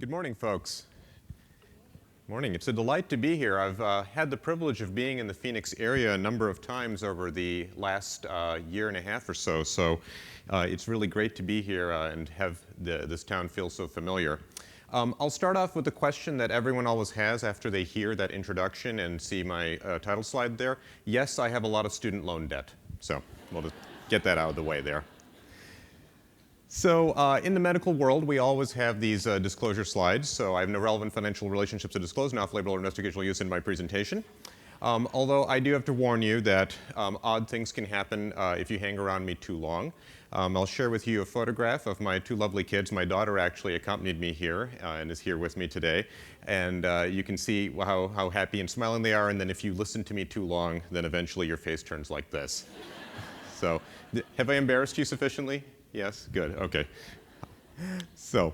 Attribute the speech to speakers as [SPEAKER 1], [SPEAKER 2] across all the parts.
[SPEAKER 1] Good morning, folks. Morning. It's a delight to be here. I've had the privilege of being in the Phoenix area a number of times over the last year and a half or so, it's really great to be here and have this town feel so familiar. I'll start off with a question that everyone always has after they hear that introduction and see my title slide there. Yes, I have a lot of student loan debt, so we'll just get that out of the way there. So in the medical world, we always have these disclosure slides. So I have no relevant financial relationships to disclose, and off-label or investigational use in my presentation. Although I do have to warn you that odd things can happen if you hang around me too long. I'll share with you a photograph of my two lovely kids. My daughter actually accompanied me here and is here with me today. And you can see how happy and smiling they are. And then if you listen to me too long, then eventually your face turns like this. So have I embarrassed you sufficiently? Yes? Good. Okay. So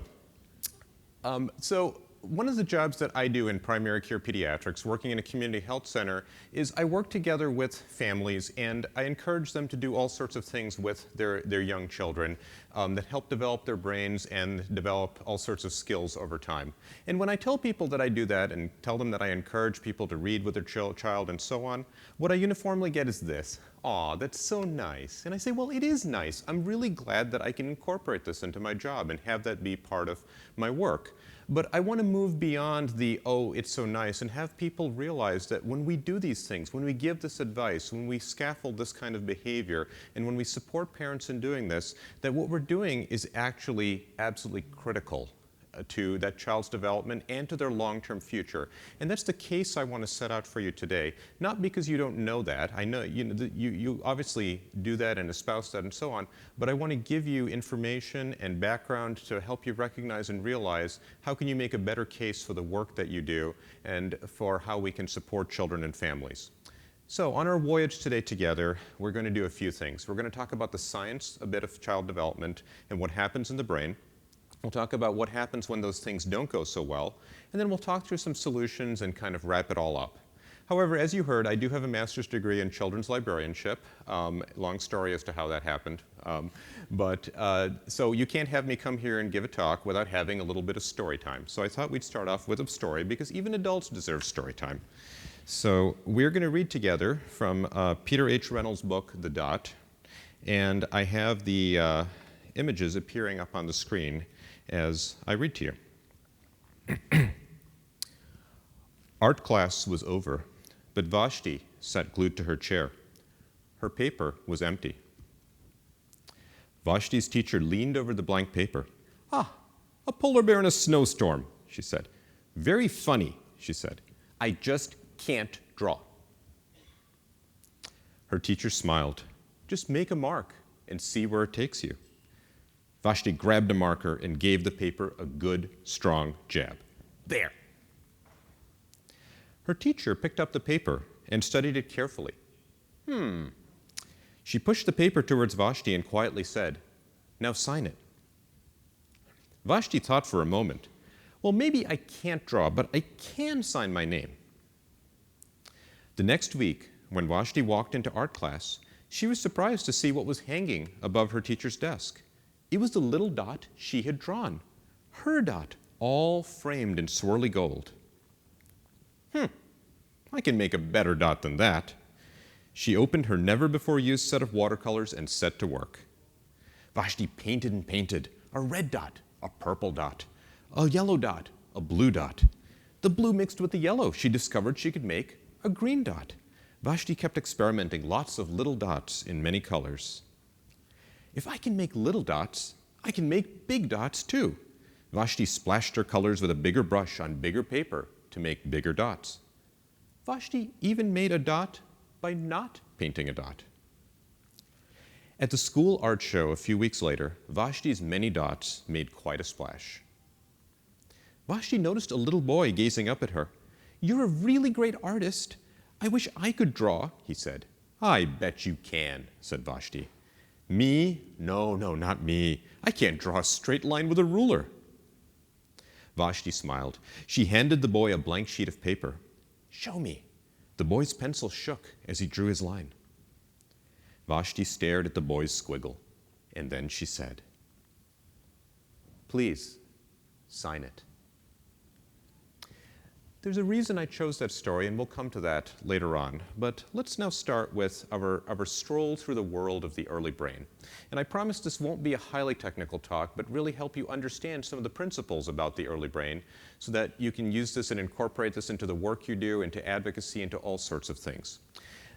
[SPEAKER 1] one of the jobs that I do in primary care pediatrics, working in a community health center, is I work together with families and I encourage them to do all sorts of things with their young children that help develop their brains and develop all sorts of skills over time. And when I tell people that I do that and tell them that I encourage people to read with their child and so on, what I uniformly get is this: "Aw, that's so nice." And I say, well, it is nice. I'm really glad that I can incorporate this into my job and have that be part of my work. But I want to move beyond the, oh, it's so nice, and have people realize that when we do these things, when we give this advice, when we scaffold this kind of behavior, and when we support parents in doing this, that what we're doing is actually absolutely critical to that child's development and to their long-term future. And that's the case I want to set out for you today. Not because you don't know that. I know you obviously do that and espouse that and so on, but I want to give you information and background to help you recognize and realize how can you make a better case for the work that you do and for how we can support children and families. So on our voyage today together, we're going to do a few things. We're going to talk about the science, a bit of child development, and what happens in the brain. We'll talk about what happens when those things don't go so well, and then we'll talk through some solutions and kind of wrap it all up. However, as you heard, I do have a master's degree in children's librarianship. Long story as to how that happened. So you can't have me come here and give a talk without having a little bit of story time. So I thought we'd start off with a story, because even adults deserve story time. So we're going to read together from Peter H. Reynolds' book, The Dot. And I have the images appearing up on the screen as I read to you. Art class was over, but Vashti sat glued to her chair. Her paper was empty. Vashti's teacher leaned over the blank paper. "Ah, a polar bear in a snowstorm," she said. "Very funny," she said. "I just can't draw." Her teacher smiled. "Just make a mark and see where it takes you." Vashti grabbed a marker and gave the paper a good, strong jab. "There." Her teacher picked up the paper and studied it carefully. She pushed the paper towards Vashti and quietly said, "Now sign it." Vashti thought for a moment. "Well, maybe I can't draw, but I can sign my name." The next week, when Vashti walked into art class, she was surprised to see what was hanging above her teacher's desk. It was the little dot she had drawn. Her dot, all framed in swirly gold. I can make a better dot than that. She opened her never-before-used set of watercolors and set to work. Vashti painted and painted. A red dot, a purple dot, a yellow dot, a blue dot. The blue mixed with the yellow. She discovered she could make a green dot. Vashti kept experimenting, lots of little dots in many colors. If I can make little dots, I can make big dots too. Vashti splashed her colors with a bigger brush on bigger paper to make bigger dots. Vashti even made a dot by not painting a dot. At the school art show a few weeks later, Vashti's many dots made quite a splash. Vashti noticed a little boy gazing up at her. "You're a really great artist. I wish I could draw," he said. "I bet you can," said Vashti. "Me? No, not me. I can't draw a straight line with a ruler." Vashti smiled. She handed the boy a blank sheet of paper. "Show me." The boy's pencil shook as he drew his line. Vashti stared at the boy's squiggle, and then she said, "Please, sign it." There's a reason I chose that story, and we'll come to that later on. But let's now start with our stroll through the world of the early brain. And I promise this won't be a highly technical talk, but really help you understand some of the principles about the early brain so that you can use this and incorporate this into the work you do, into advocacy, into all sorts of things.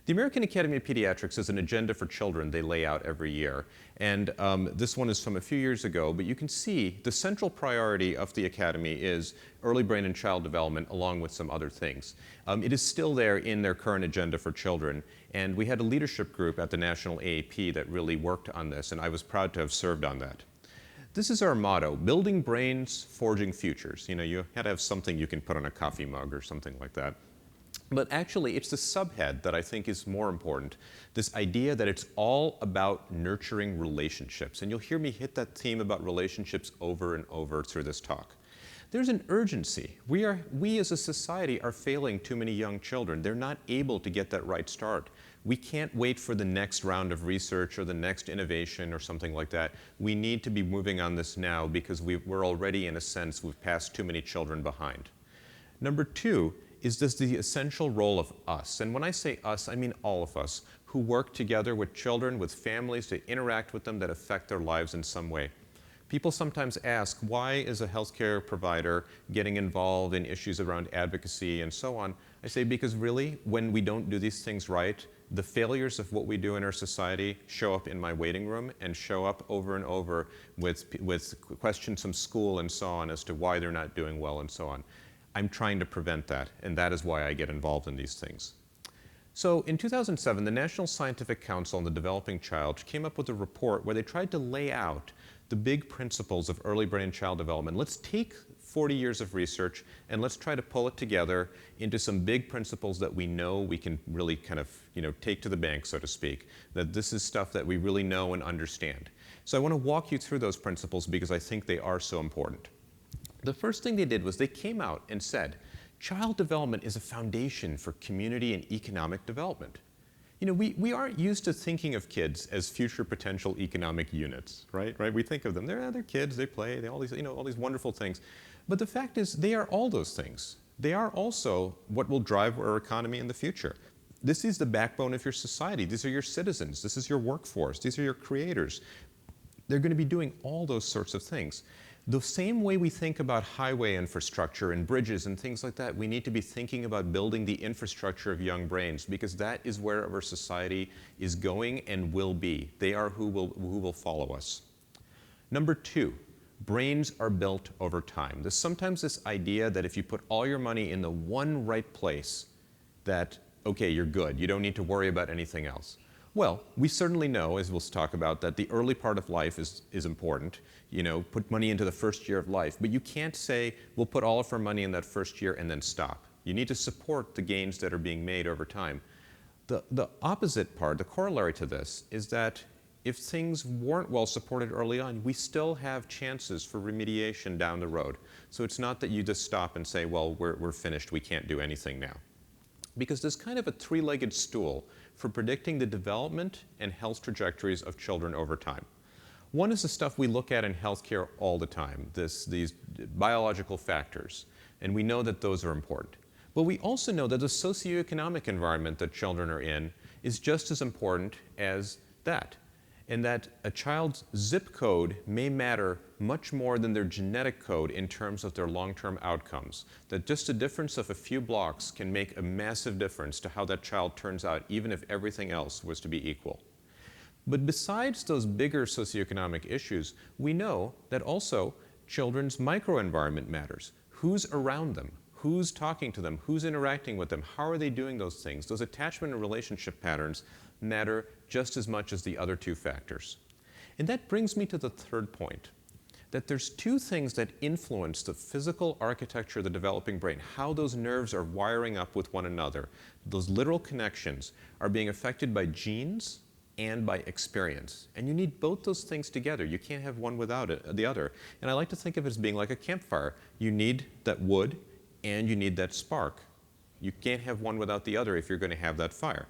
[SPEAKER 1] The American Academy of Pediatrics is an agenda for children they lay out every year. And this one is from a few years ago, but you can see the central priority of the Academy is early brain and child development, along with some other things. It is still there in their current agenda for children. And we had a leadership group at the National AAP that really worked on this, and I was proud to have served on that. This is our motto: building brains, forging futures. You know, you had to have something you can put on a coffee mug or something like that. But actually, it's the subhead that I think is more important, this idea that it's all about nurturing relationships. And you'll hear me hit that theme about relationships over and over through this talk. There's an urgency. We as a society are failing too many young children. They're not able to get that right start. We can't wait for the next round of research or the next innovation or something like that. We need to be moving on this now because we're already, in a sense, we've passed too many children behind. Number two is this the essential role of us. And when I say us, I mean all of us who work together with children, with families, to interact with them that affect their lives in some way. People sometimes ask, why is a healthcare provider getting involved in issues around advocacy and so on? I say, because really, when we don't do these things right, the failures of what we do in our society show up in my waiting room and show up over and over with questions from school and so on as to why they're not doing well and so on. I'm trying to prevent that, and that is why I get involved in these things. So in 2007, the National Scientific Council on the Developing Child came up with a report where they tried to lay out the big principles of early brain and child development. Let's take 40 years of research and let's try to pull it together into some big principles that we know we can really kind of, take to the bank, so to speak, that this is stuff that we really know and understand. So I want to walk you through those principles because I think they are so important. The first thing they did was they came out and said, child development is a foundation for community and economic development. We aren't used to thinking of kids as future potential economic units, right? We think of them, they're kids, they play, they all these wonderful things. But the fact is, they are all those things. They are also what will drive our economy in the future. This is the backbone of your society. These are your citizens. This is your workforce. These are your creators. They're going to be doing all those sorts of things. The same way we think about highway infrastructure and bridges and things like that, we need to be thinking about building the infrastructure of young brains, because that is where our society is going and will be. They are who will follow us. Number two, brains are built over time. There's sometimes this idea that if you put all your money in the one right place, that, okay, you're good. You don't need to worry about anything else. Well, we certainly know, as we'll talk about, that the early part of life is important. Put money into the first year of life. But you can't say, we'll put all of our money in that first year and then stop. You need to support the gains that are being made over time. The opposite part, the corollary to this, is that if things weren't well supported early on, we still have chances for remediation down the road. So it's not that you just stop and say, well, we're finished, we can't do anything now. Because there's kind of a three-legged stool for predicting the development and health trajectories of children over time. One is the stuff we look at in healthcare all the time, these biological factors, and we know that those are important. But we also know that the socioeconomic environment that children are in is just as important as that, and that a child's zip code may matter much more than their genetic code in terms of their long-term outcomes. That just a difference of a few blocks can make a massive difference to how that child turns out, even if everything else was to be equal. But besides those bigger socioeconomic issues, we know that also children's microenvironment matters. Who's around them? Who's talking to them? Who's interacting with them? How are they doing those things? Those attachment and relationship patterns matter just as much as the other two factors. And that brings me to the third point, that there's two things that influence the physical architecture of the developing brain, how those nerves are wiring up with one another. Those literal connections are being affected by genes and by experience. And you need both those things together. You can't have one without the other. And I like to think of it as being like a campfire. You need that wood and you need that spark. You can't have one without the other if you're going to have that fire.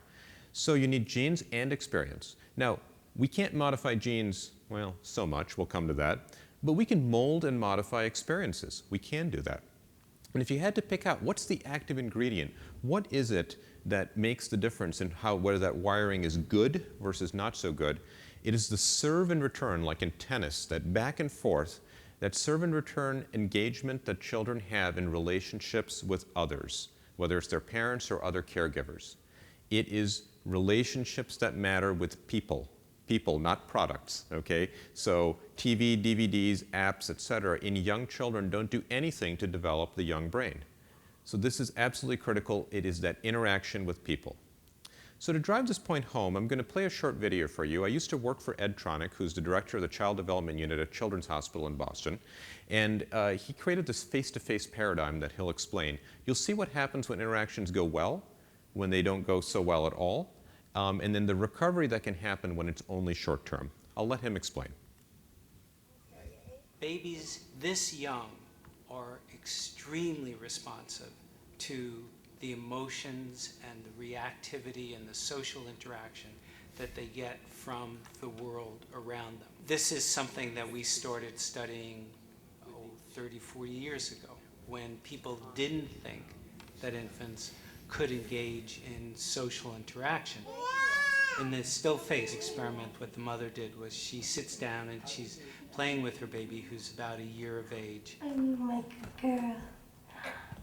[SPEAKER 1] So you need genes and experience. Now, we can't modify genes, well, so much, we'll come to that, but we can mold and modify experiences. We can do that. And if you had to pick out what's the active ingredient, what is it that makes the difference in whether that wiring is good versus not so good, it is the serve and return, like in tennis, that back and forth, that serve and return engagement that children have in relationships with others, whether it's their parents or other caregivers. It is relationships that matter with people. People, not products, okay? So TV, DVDs, apps, etc. in young children don't do anything to develop the young brain. So this is absolutely critical. It is that interaction with people. So to drive this point home, I'm going to play a short video for you. I used to work for Ed Tronick, who's the director of the Child Development Unit at Children's Hospital in Boston. And he created this face-to-face paradigm that he'll explain. You'll see what happens when interactions go well, when they don't go so well at all, and then the recovery that can happen when it's only short term. I'll let him explain.
[SPEAKER 2] Babies this young are extremely responsive to the emotions and the reactivity and the social interaction that they get from the world around them. This is something that we started studying 30, 40 years ago, when people didn't think that infants could engage in social interaction. In the still face experiment, what the mother did was she sits down and she's playing with her baby, who's about a year of age.
[SPEAKER 3] I'm like a girl.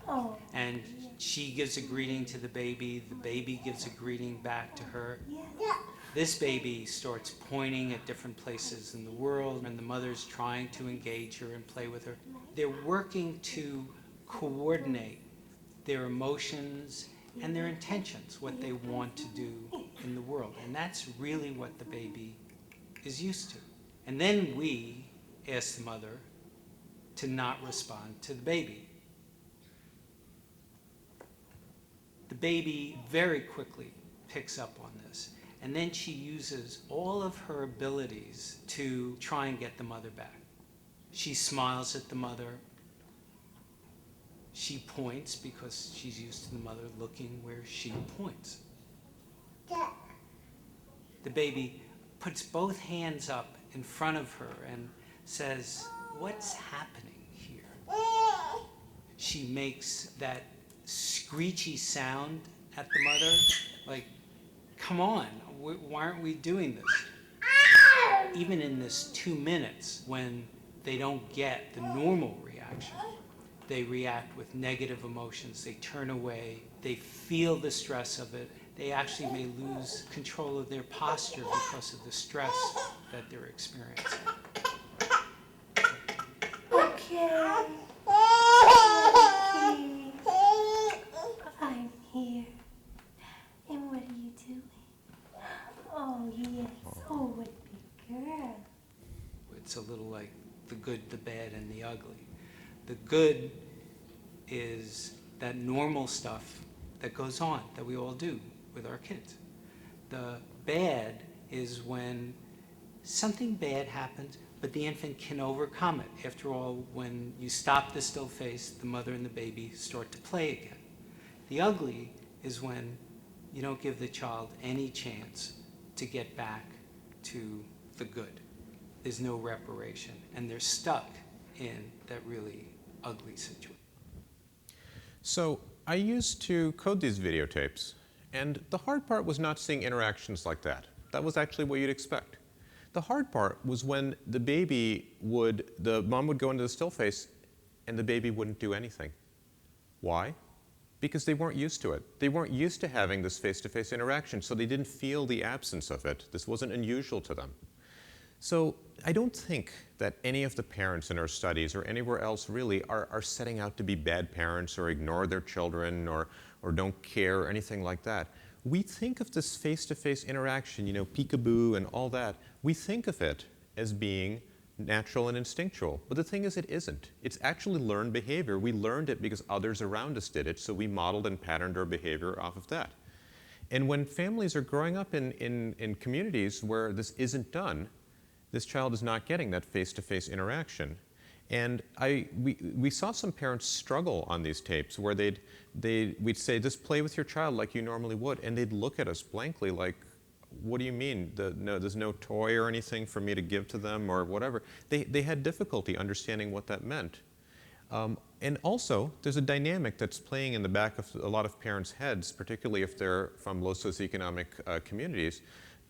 [SPEAKER 3] Oh.
[SPEAKER 2] And she gives a greeting to the baby gives a greeting back to her.
[SPEAKER 3] Yeah.
[SPEAKER 2] This baby starts pointing at different places in the world, and the mother's trying to engage her and play with her. They're working to coordinate their emotions and their intentions, what they want to do in the world. And that's really what the baby is used to. And then we ask the mother to not respond to the baby. The baby very quickly picks up on this. And then she uses all of her abilities to try and get the mother back. She smiles at the mother. She points because she's used to the mother looking where she points. The baby puts both hands up in front of her and says, "What's happening here?" She makes that screechy sound at the mother, like, "Come on, why aren't we doing this?" Even in this 2 minutes, when they don't get the normal reaction, they react with negative emotions, they turn away, they feel the stress of it, they actually may lose control of their posture because of the stress that they're experiencing.
[SPEAKER 3] Okay. I'm here. And what are you doing? Oh, yes. Oh, what a big girl.
[SPEAKER 2] It's a little like the good, the bad, and the ugly. The good is that normal stuff that goes on, that we all do with our kids. The bad is when something bad happens, but the infant can overcome it. After all, when you stop the still face, the mother and the baby start to play again. The ugly is when you don't give the child any chance to get back to the good. There's no reparation, and they're stuck in that really ugly situation.
[SPEAKER 1] So I used to code these videotapes, and the hard part was not seeing interactions like that. That was actually what you'd expect. The hard part was when the mom would go into the still face and the baby wouldn't do anything. Why? Because they weren't used to it. They weren't used to having this face-to-face interaction, so they didn't feel the absence of it. This wasn't unusual to them. So I don't think that any of the parents in our studies or anywhere else really are setting out to be bad parents or ignore their children or don't care or anything like that. We think of this face-to-face interaction, peekaboo and all that, we think of it as being natural and instinctual. But the thing is, it isn't. It's actually learned behavior. We learned it because others around us did it, so we modeled and patterned our behavior off of that. And when families are growing up in communities where this isn't done, this child is not getting that face-to-face interaction. And we saw some parents struggle on these tapes where we'd say, just play with your child like you normally would, and they'd look at us blankly like, what do you mean? There's no toy or anything for me to give to them or whatever. They had difficulty understanding what that meant. And also, there's a dynamic that's playing in the back of a lot of parents' heads, particularly if they're from low socioeconomic communities,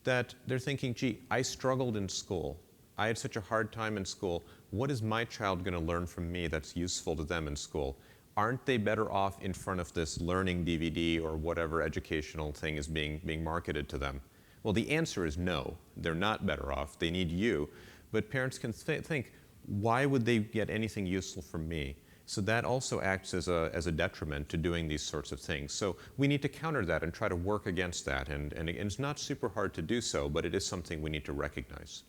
[SPEAKER 1] that they're thinking, gee, I struggled in school. I had such a hard time in school. What is my child going to learn from me that's useful to them in school? Aren't they better off in front of this learning DVD or whatever educational thing is being marketed to them? Well, the answer is no. They're not better off. They need you. But parents can think, why would they get anything useful from me? So that also acts as a detriment to doing these sorts of things. So we need to counter that and try to work against that. And it's not super hard to do so, but it is something we need to recognize.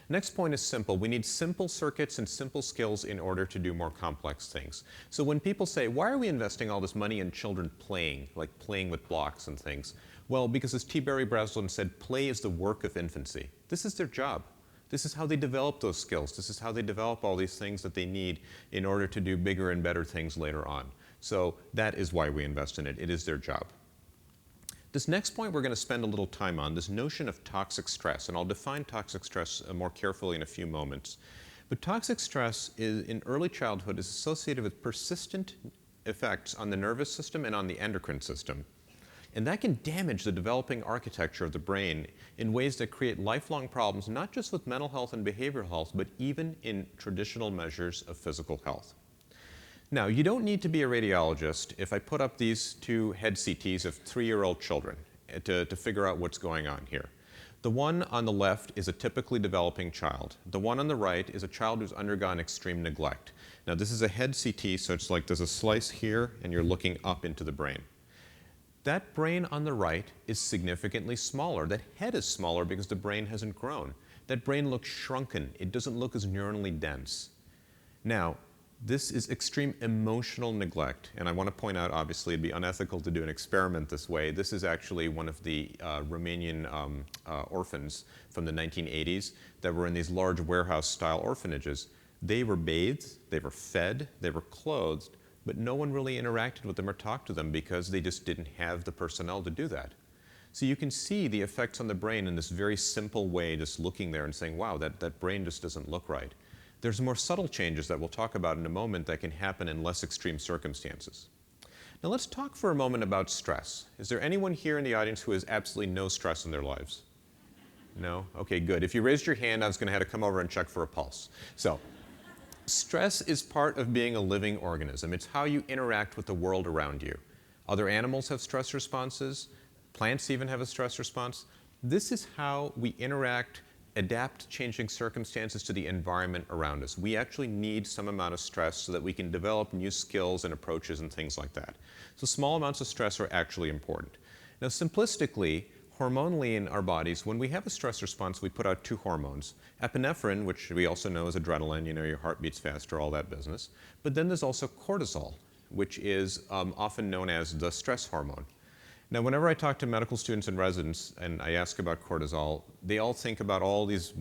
[SPEAKER 1] Next point is simple. We need simple circuits and simple skills in order to do more complex things. So when people say, why are we investing all this money in children playing, like playing with blocks and things? Well, because as T. Barry Breslin said, play is the work of infancy. This is their job. This is how they develop those skills. This is how they develop all these things that they need in order to do bigger and better things later on. So that is why we invest in it. It is their job. This next point we're going to spend a little time on, this notion of toxic stress. And I'll define toxic stress more carefully in a few moments. But toxic stress in early childhood is associated with persistent effects on the nervous system and on the endocrine system. And that can damage the developing architecture of the brain in ways that create lifelong problems, not just with mental health and behavioral health, but even in traditional measures of physical health. Now, you don't need to be a radiologist if I put up these two head CTs of 3-year-old children to figure out what's going on here. The one on the left is a typically developing child. The one on the right is a child who's undergone extreme neglect. Now, this is a head CT, so it's like there's a slice here, and you're looking up into the brain. That brain on the right is significantly smaller. That head is smaller because the brain hasn't grown. That brain looks shrunken. It doesn't look as neuronally dense. Now, this is extreme emotional neglect. And I want to point out, obviously, it'd be unethical to do an experiment this way. This is actually one of the Romanian orphans from the 1980s that were in these large warehouse-style orphanages. They were bathed, they were fed, they were clothed, but no one really interacted with them or talked to them because they just didn't have the personnel to do that. So you can see the effects on the brain in this very simple way, just looking there and saying, wow, that brain just doesn't look right. There's more subtle changes that we'll talk about in a moment that can happen in less extreme circumstances. Now let's talk for a moment about stress. Is there anyone here in the audience who has absolutely no stress in their lives? No? Okay, good. If you raised your hand, I was going to have to come over and check for a pulse. So, stress is part of being a living organism. It's how you interact with the world around you. Other animals have stress responses. Plants even have a stress response. This is how we interact, adapt to changing circumstances to the environment around us. We actually need some amount of stress so that we can develop new skills and approaches and things like that. So small amounts of stress are actually important. Now, simplistically, hormonally in our bodies, when we have a stress response, we put out two hormones. Epinephrine, which we also know as adrenaline, you know, your heart beats faster, all that business. But then there's also cortisol, which is often known as the stress hormone. Now, whenever I talk to medical students and residents and I ask about cortisol, they all think about all these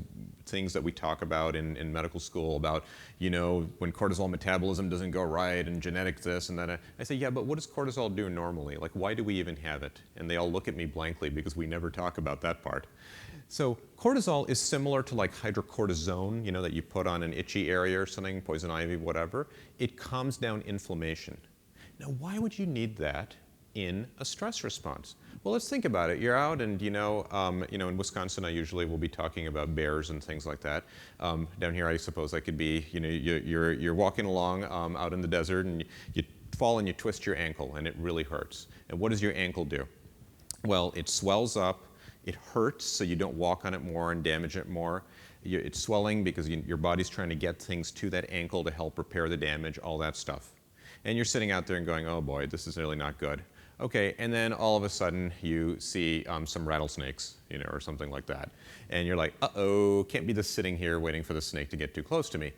[SPEAKER 1] things that we talk about in medical school about, you know, when cortisol metabolism doesn't go right and genetic this and that. I say, yeah, but what does cortisol do normally? Like, why do we even have it? And they all look at me blankly because we never talk about that part. So cortisol is similar to like hydrocortisone, you know, that you put on an itchy area or something, poison ivy, whatever. It calms down inflammation. Now, why would you need that in a stress response? Well, let's think about it. You're out and, you know, in Wisconsin, I usually will be talking about bears and things like that. Down here, I suppose I could be, you know, you're walking along out in the desert and you fall and you twist your ankle and it really hurts. And what does your ankle do? Well, it swells up, it hurts, so you don't walk on it more and damage it more. It's swelling because your body's trying to get things to that ankle to help repair the damage, all that stuff. And you're sitting out there and going, oh boy, this is really not good. Okay, and then all of a sudden you see some rattlesnakes, you know, or something like that. And you're like, uh-oh, can't be just sitting here waiting for the snake to get too close to me.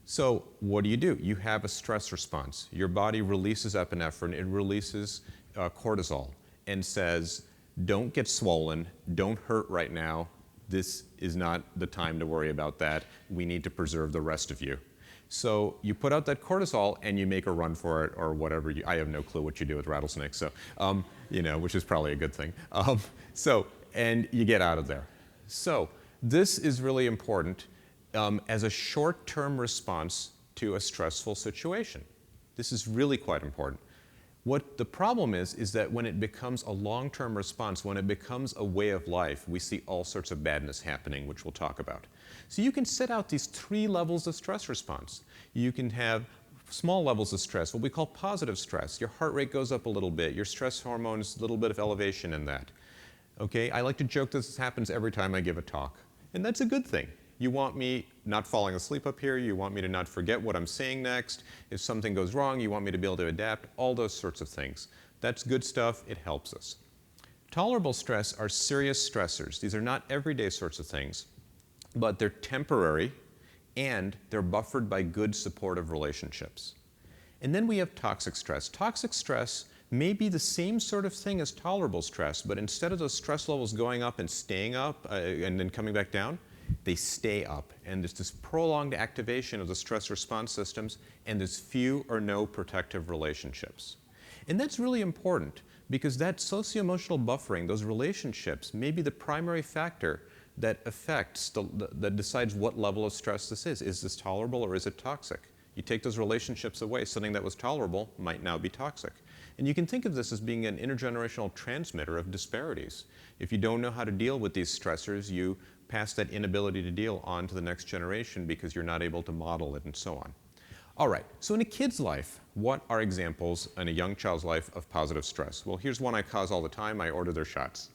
[SPEAKER 1] So what do? You have a stress response. Your body releases epinephrine, it releases cortisol and says, don't get swollen, don't hurt right now. This is not the time to worry about that. We need to preserve the rest of you. So you put out that cortisol and you make a run for it or whatever. I have no clue what you do with rattlesnakes, so, you know, which is probably a good thing. And you get out of there. So this is really important as a short-term response to a stressful situation. This is really quite important. What the problem is that when it becomes a long-term response, when it becomes a way of life, we see all sorts of badness happening, which we'll talk about. So you can set out these 3 levels of stress response. You can have small levels of stress, what we call positive stress. Your heart rate goes up a little bit, your stress hormones, a little bit of elevation in that. Okay, I like to joke this happens every time I give a talk, and that's a good thing. You want me not falling asleep up here, you want me to not forget what I'm saying next. If something goes wrong, you want me to be able to adapt, all those sorts of things. That's good stuff, it helps us. Tolerable stress are serious stressors. These are not everyday sorts of things, but they're temporary and they're buffered by good supportive relationships. And then we have toxic stress. Toxic stress may be the same sort of thing as tolerable stress, but instead of those stress levels going up and staying up and then coming back down, they stay up, and there's this prolonged activation of the stress response systems, and there's few or no protective relationships. And that's really important because that socio-emotional buffering, those relationships, may be the primary factor that affects, that decides what level of stress this is. Is this tolerable or is it toxic? You take those relationships away, something that was tolerable might now be toxic. And you can think of this as being an intergenerational transmitter of disparities. If you don't know how to deal with these stressors, you pass that inability to deal on to the next generation because you're not able to model it and so on. All right, so in a kid's life, what are examples in a young child's life of positive stress? Well, here's one I cause all the time. I order their shots,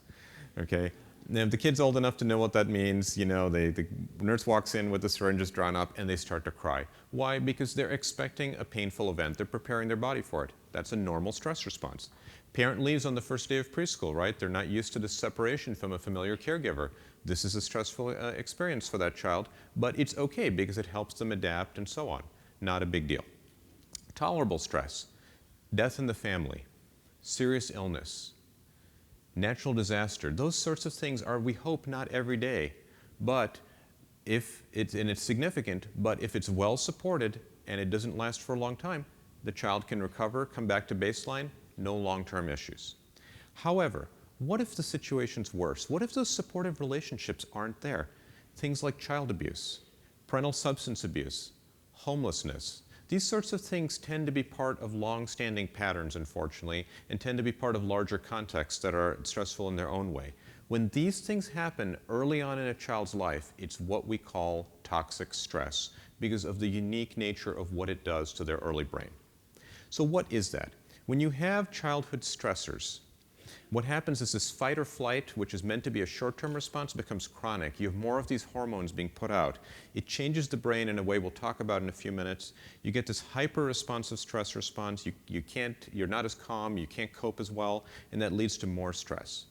[SPEAKER 1] okay? Now, if the kid's old enough to know what that means, you know, the nurse walks in with the syringes drawn up and they start to cry. Why? Because they're expecting a painful event. They're preparing their body for it. That's a normal stress response. Parent leaves on the first day of preschool, right? They're not used to this separation from a familiar caregiver. This is a stressful experience for that child, but it's okay because it helps them adapt and so on. Not a big deal. Tolerable stress, death in the family, serious illness, natural disaster. Those sorts of things are, we hope, not every day, but if it's, and it's significant, but if it's well supported and it doesn't last for a long time, the child can recover, come back to baseline, no long-term issues. However, what if the situation's worse? What if those supportive relationships aren't there? Things like child abuse, parental substance abuse, homelessness. These sorts of things tend to be part of long-standing patterns, unfortunately, and tend to be part of larger contexts that are stressful in their own way. When these things happen early on in a child's life, it's what we call toxic stress because of the unique nature of what it does to their early brain. So what is that? When you have childhood stressors, what happens is this fight or flight, which is meant to be a short-term response, becomes chronic. You have more of these hormones being put out. It changes the brain in a way we'll talk about in a few minutes. You get this hyper-responsive stress response. You're not as calm, you can't cope as well, and that leads to more stress.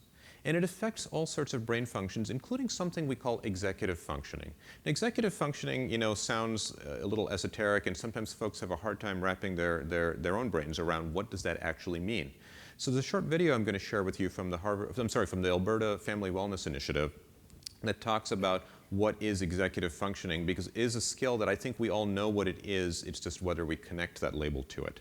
[SPEAKER 1] And it affects all sorts of brain functions, including something we call executive functioning. And executive functioning, you know, sounds a little esoteric, and sometimes folks have a hard time wrapping their own brains around what does that actually mean. So there's a short video I'm going to share with you from the Alberta Family Wellness Initiative that talks about what is executive functioning, because it is a skill that I think we all know what it is. It's just whether we connect that label to it.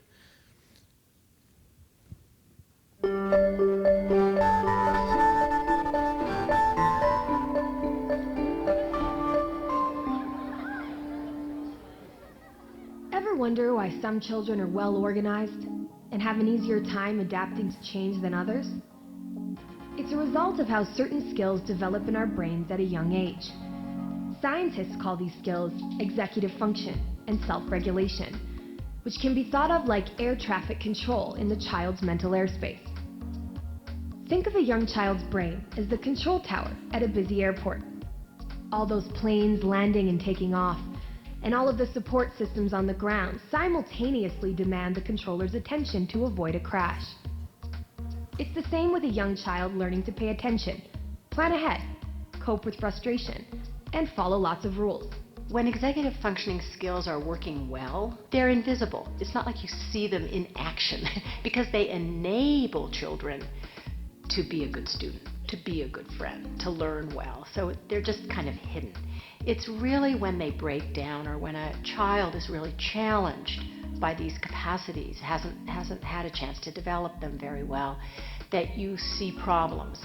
[SPEAKER 4] Ever wonder why some children are well organized and have an easier time adapting to change than others? It's a result of how certain skills develop in our brains at a young age. Scientists call these skills executive function and self-regulation, which can be thought of like air traffic control in the child's mental airspace. Think of a young child's brain as the control tower at a busy airport. All those planes landing and taking off, and all of the support systems on the ground simultaneously demand the controller's attention to avoid a crash. It's the same with a young child learning to pay attention, plan ahead, cope with frustration, and follow lots of rules.
[SPEAKER 5] When executive functioning skills are working well, they're invisible. It's not like you see them in action because they enable children to be a good student, to be a good friend, to learn well. So they're just kind of hidden. It's really when they break down or when a child is really challenged by these capacities, hasn't had a chance to develop them very well, that you see problems.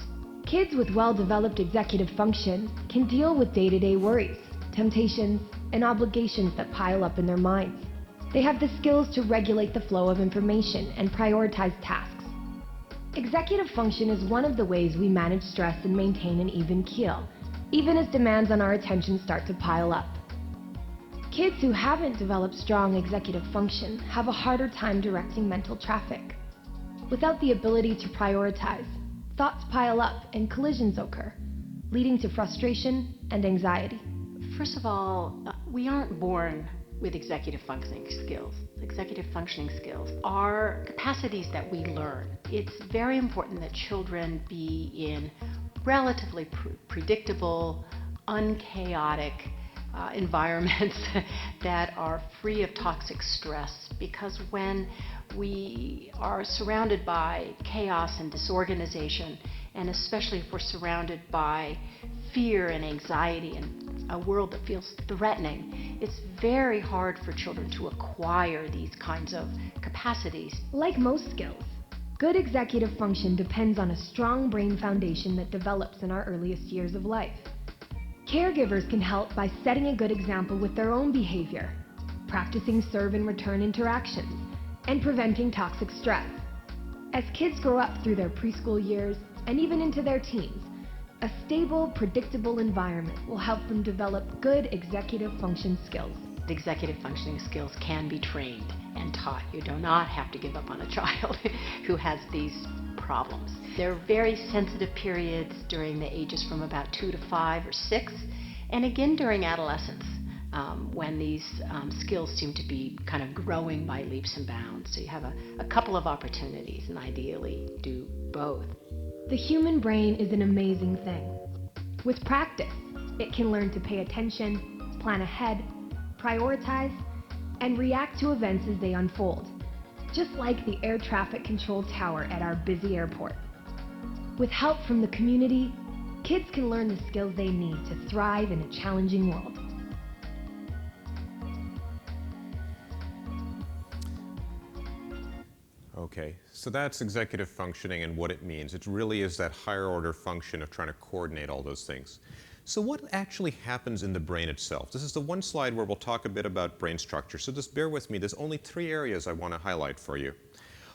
[SPEAKER 4] Kids with well-developed executive function can deal with day-to-day worries, temptations, and obligations that pile up in their minds. They have the skills to regulate the flow of information and prioritize tasks. Executive function is one of the ways we manage stress and maintain an even keel, even as demands on our attention start to pile up. Kids who haven't developed strong executive function have a harder time directing mental traffic. Without the ability to prioritize, thoughts pile up and collisions occur, leading to frustration and anxiety.
[SPEAKER 5] First of all, we aren't born with executive functioning skills. Executive functioning skills are capacities that we learn. It's very important that children be in relatively predictable, unchaotic environments that are free of toxic stress, because when we are surrounded by chaos and disorganization, and especially if we're surrounded by fear and anxiety and a world that feels threatening, it's very hard for children to acquire these kinds of capacities.
[SPEAKER 4] Like most skills, good executive function depends on a strong brain foundation that develops in our earliest years of life. Caregivers can help by setting a good example with their own behavior, practicing serve and return interactions, and preventing toxic stress. As kids grow up through their preschool years and even into their teens, a stable, predictable environment will help them develop good executive function skills.
[SPEAKER 5] Executive functioning skills can be trained and taught. You do not have to give up on a child who has these problems. There are very sensitive periods during the ages from about 2 to 5 or 6, and again during adolescence, when these skills seem to be kind of growing by leaps and bounds. So you have a couple of opportunities, and ideally do both.
[SPEAKER 4] The human brain is an amazing thing. With practice, it can learn to pay attention, plan ahead, prioritize, and react to events as they unfold, just like the air traffic control tower at our busy airport. With help from the community, kids can learn the skills they need to thrive in a challenging world.
[SPEAKER 1] Okay, so that's executive functioning and what it means. It really is that higher order function of trying to coordinate all those things. So what actually happens in the brain itself? This is the one slide where we'll talk a bit about brain structure, so just bear with me. There's only 3 areas I want to highlight for you.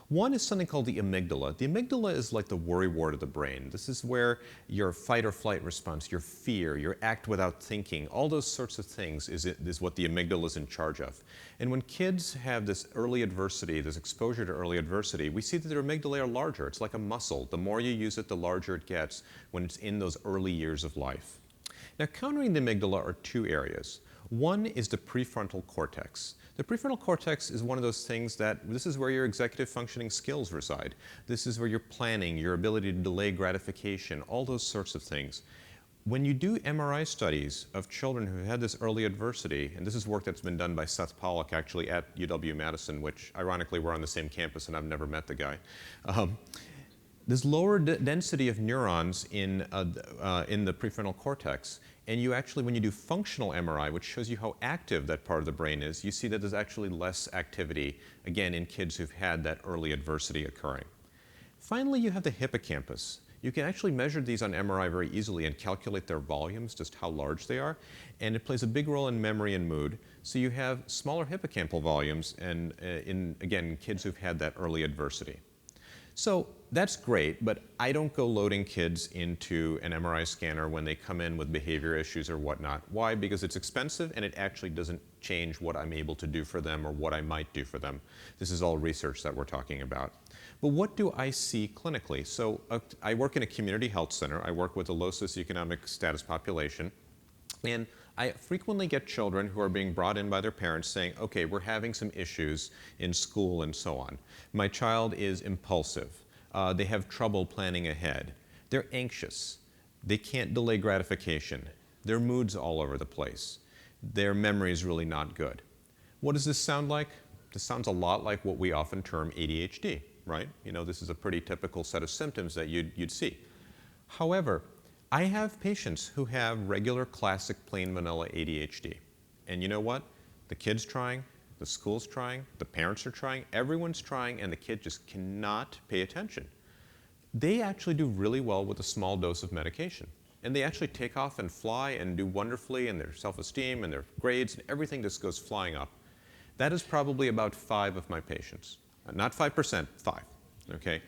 [SPEAKER 1] One is something called the amygdala. The amygdala is like the worry wart of the brain. This is where your fight or flight response, your fear, your act without thinking, all those sorts of things is what the amygdala is in charge of. And when kids have this early adversity, this exposure to early adversity, we see that their amygdala are larger. It's like a muscle. The more you use it, the larger it gets when it's in those early years of life. Now, countering the amygdala are 2 areas. One is the prefrontal cortex. The prefrontal cortex is one of those things that this is where your executive functioning skills reside. This is where your planning, your ability to delay gratification, all those sorts of things. When you do MRI studies of children who had this early adversity, and this is work that's been done by Seth Pollack actually at UW-Madison, which ironically we're on the same campus and I've never met the guy. There's lower density of neurons in the prefrontal cortex. And you actually, when you do functional MRI, which shows you how active that part of the brain is, you see that there's actually less activity, again, in kids who've had that early adversity occurring. Finally, you have the hippocampus. You can actually measure these on MRI very easily and calculate their volumes, just how large they are. And it plays a big role in memory and mood. So you have smaller hippocampal volumes and in, again, kids who've had that early adversity. So that's great, but I don't go loading kids into an MRI scanner when they come in with behavior issues or whatnot. Why? Because it's expensive and it actually doesn't change what I'm able to do for them or what I might do for them. This is all research that we're talking about. But what do I see clinically? So I work in a community health center. I work with a low socioeconomic status population. And I frequently get children who are being brought in by their parents saying, okay, we're having some issues in school and so on. My child is impulsive. They have trouble planning ahead. They're anxious. They can't delay gratification. Their mood's all over the place. Their memory is really not good. What does this sound like? This sounds a lot like what we often term ADHD, right? You know, this is a pretty typical set of symptoms that you'd see. However, I have patients who have regular classic plain vanilla ADHD. And you know what? The kid's trying, the school's trying, the parents are trying, everyone's trying, and the kid just cannot pay attention. They actually do really well with a small dose of medication. And they actually take off and fly and do wonderfully, and their self-esteem and their grades and everything just goes flying up. That is probably about 5 of my patients. Not 5%, 5, okay?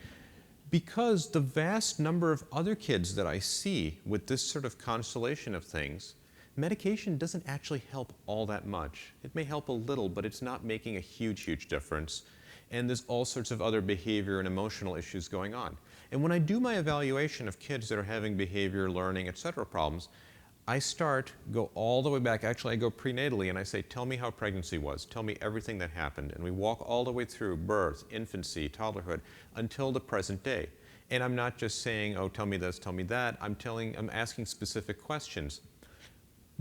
[SPEAKER 1] Because the vast number of other kids that I see with this sort of constellation of things, medication doesn't actually help all that much. It may help a little, but it's not making a huge, huge difference. And there's all sorts of other behavior and emotional issues going on. And when I do my evaluation of kids that are having behavior, learning, et cetera problems, I go all the way back. Actually, I go prenatally and I say, tell me how pregnancy was. Tell me everything that happened. And we walk all the way through birth, infancy, toddlerhood, until the present day. And I'm not just saying, oh, tell me this, tell me that. I'm asking specific questions.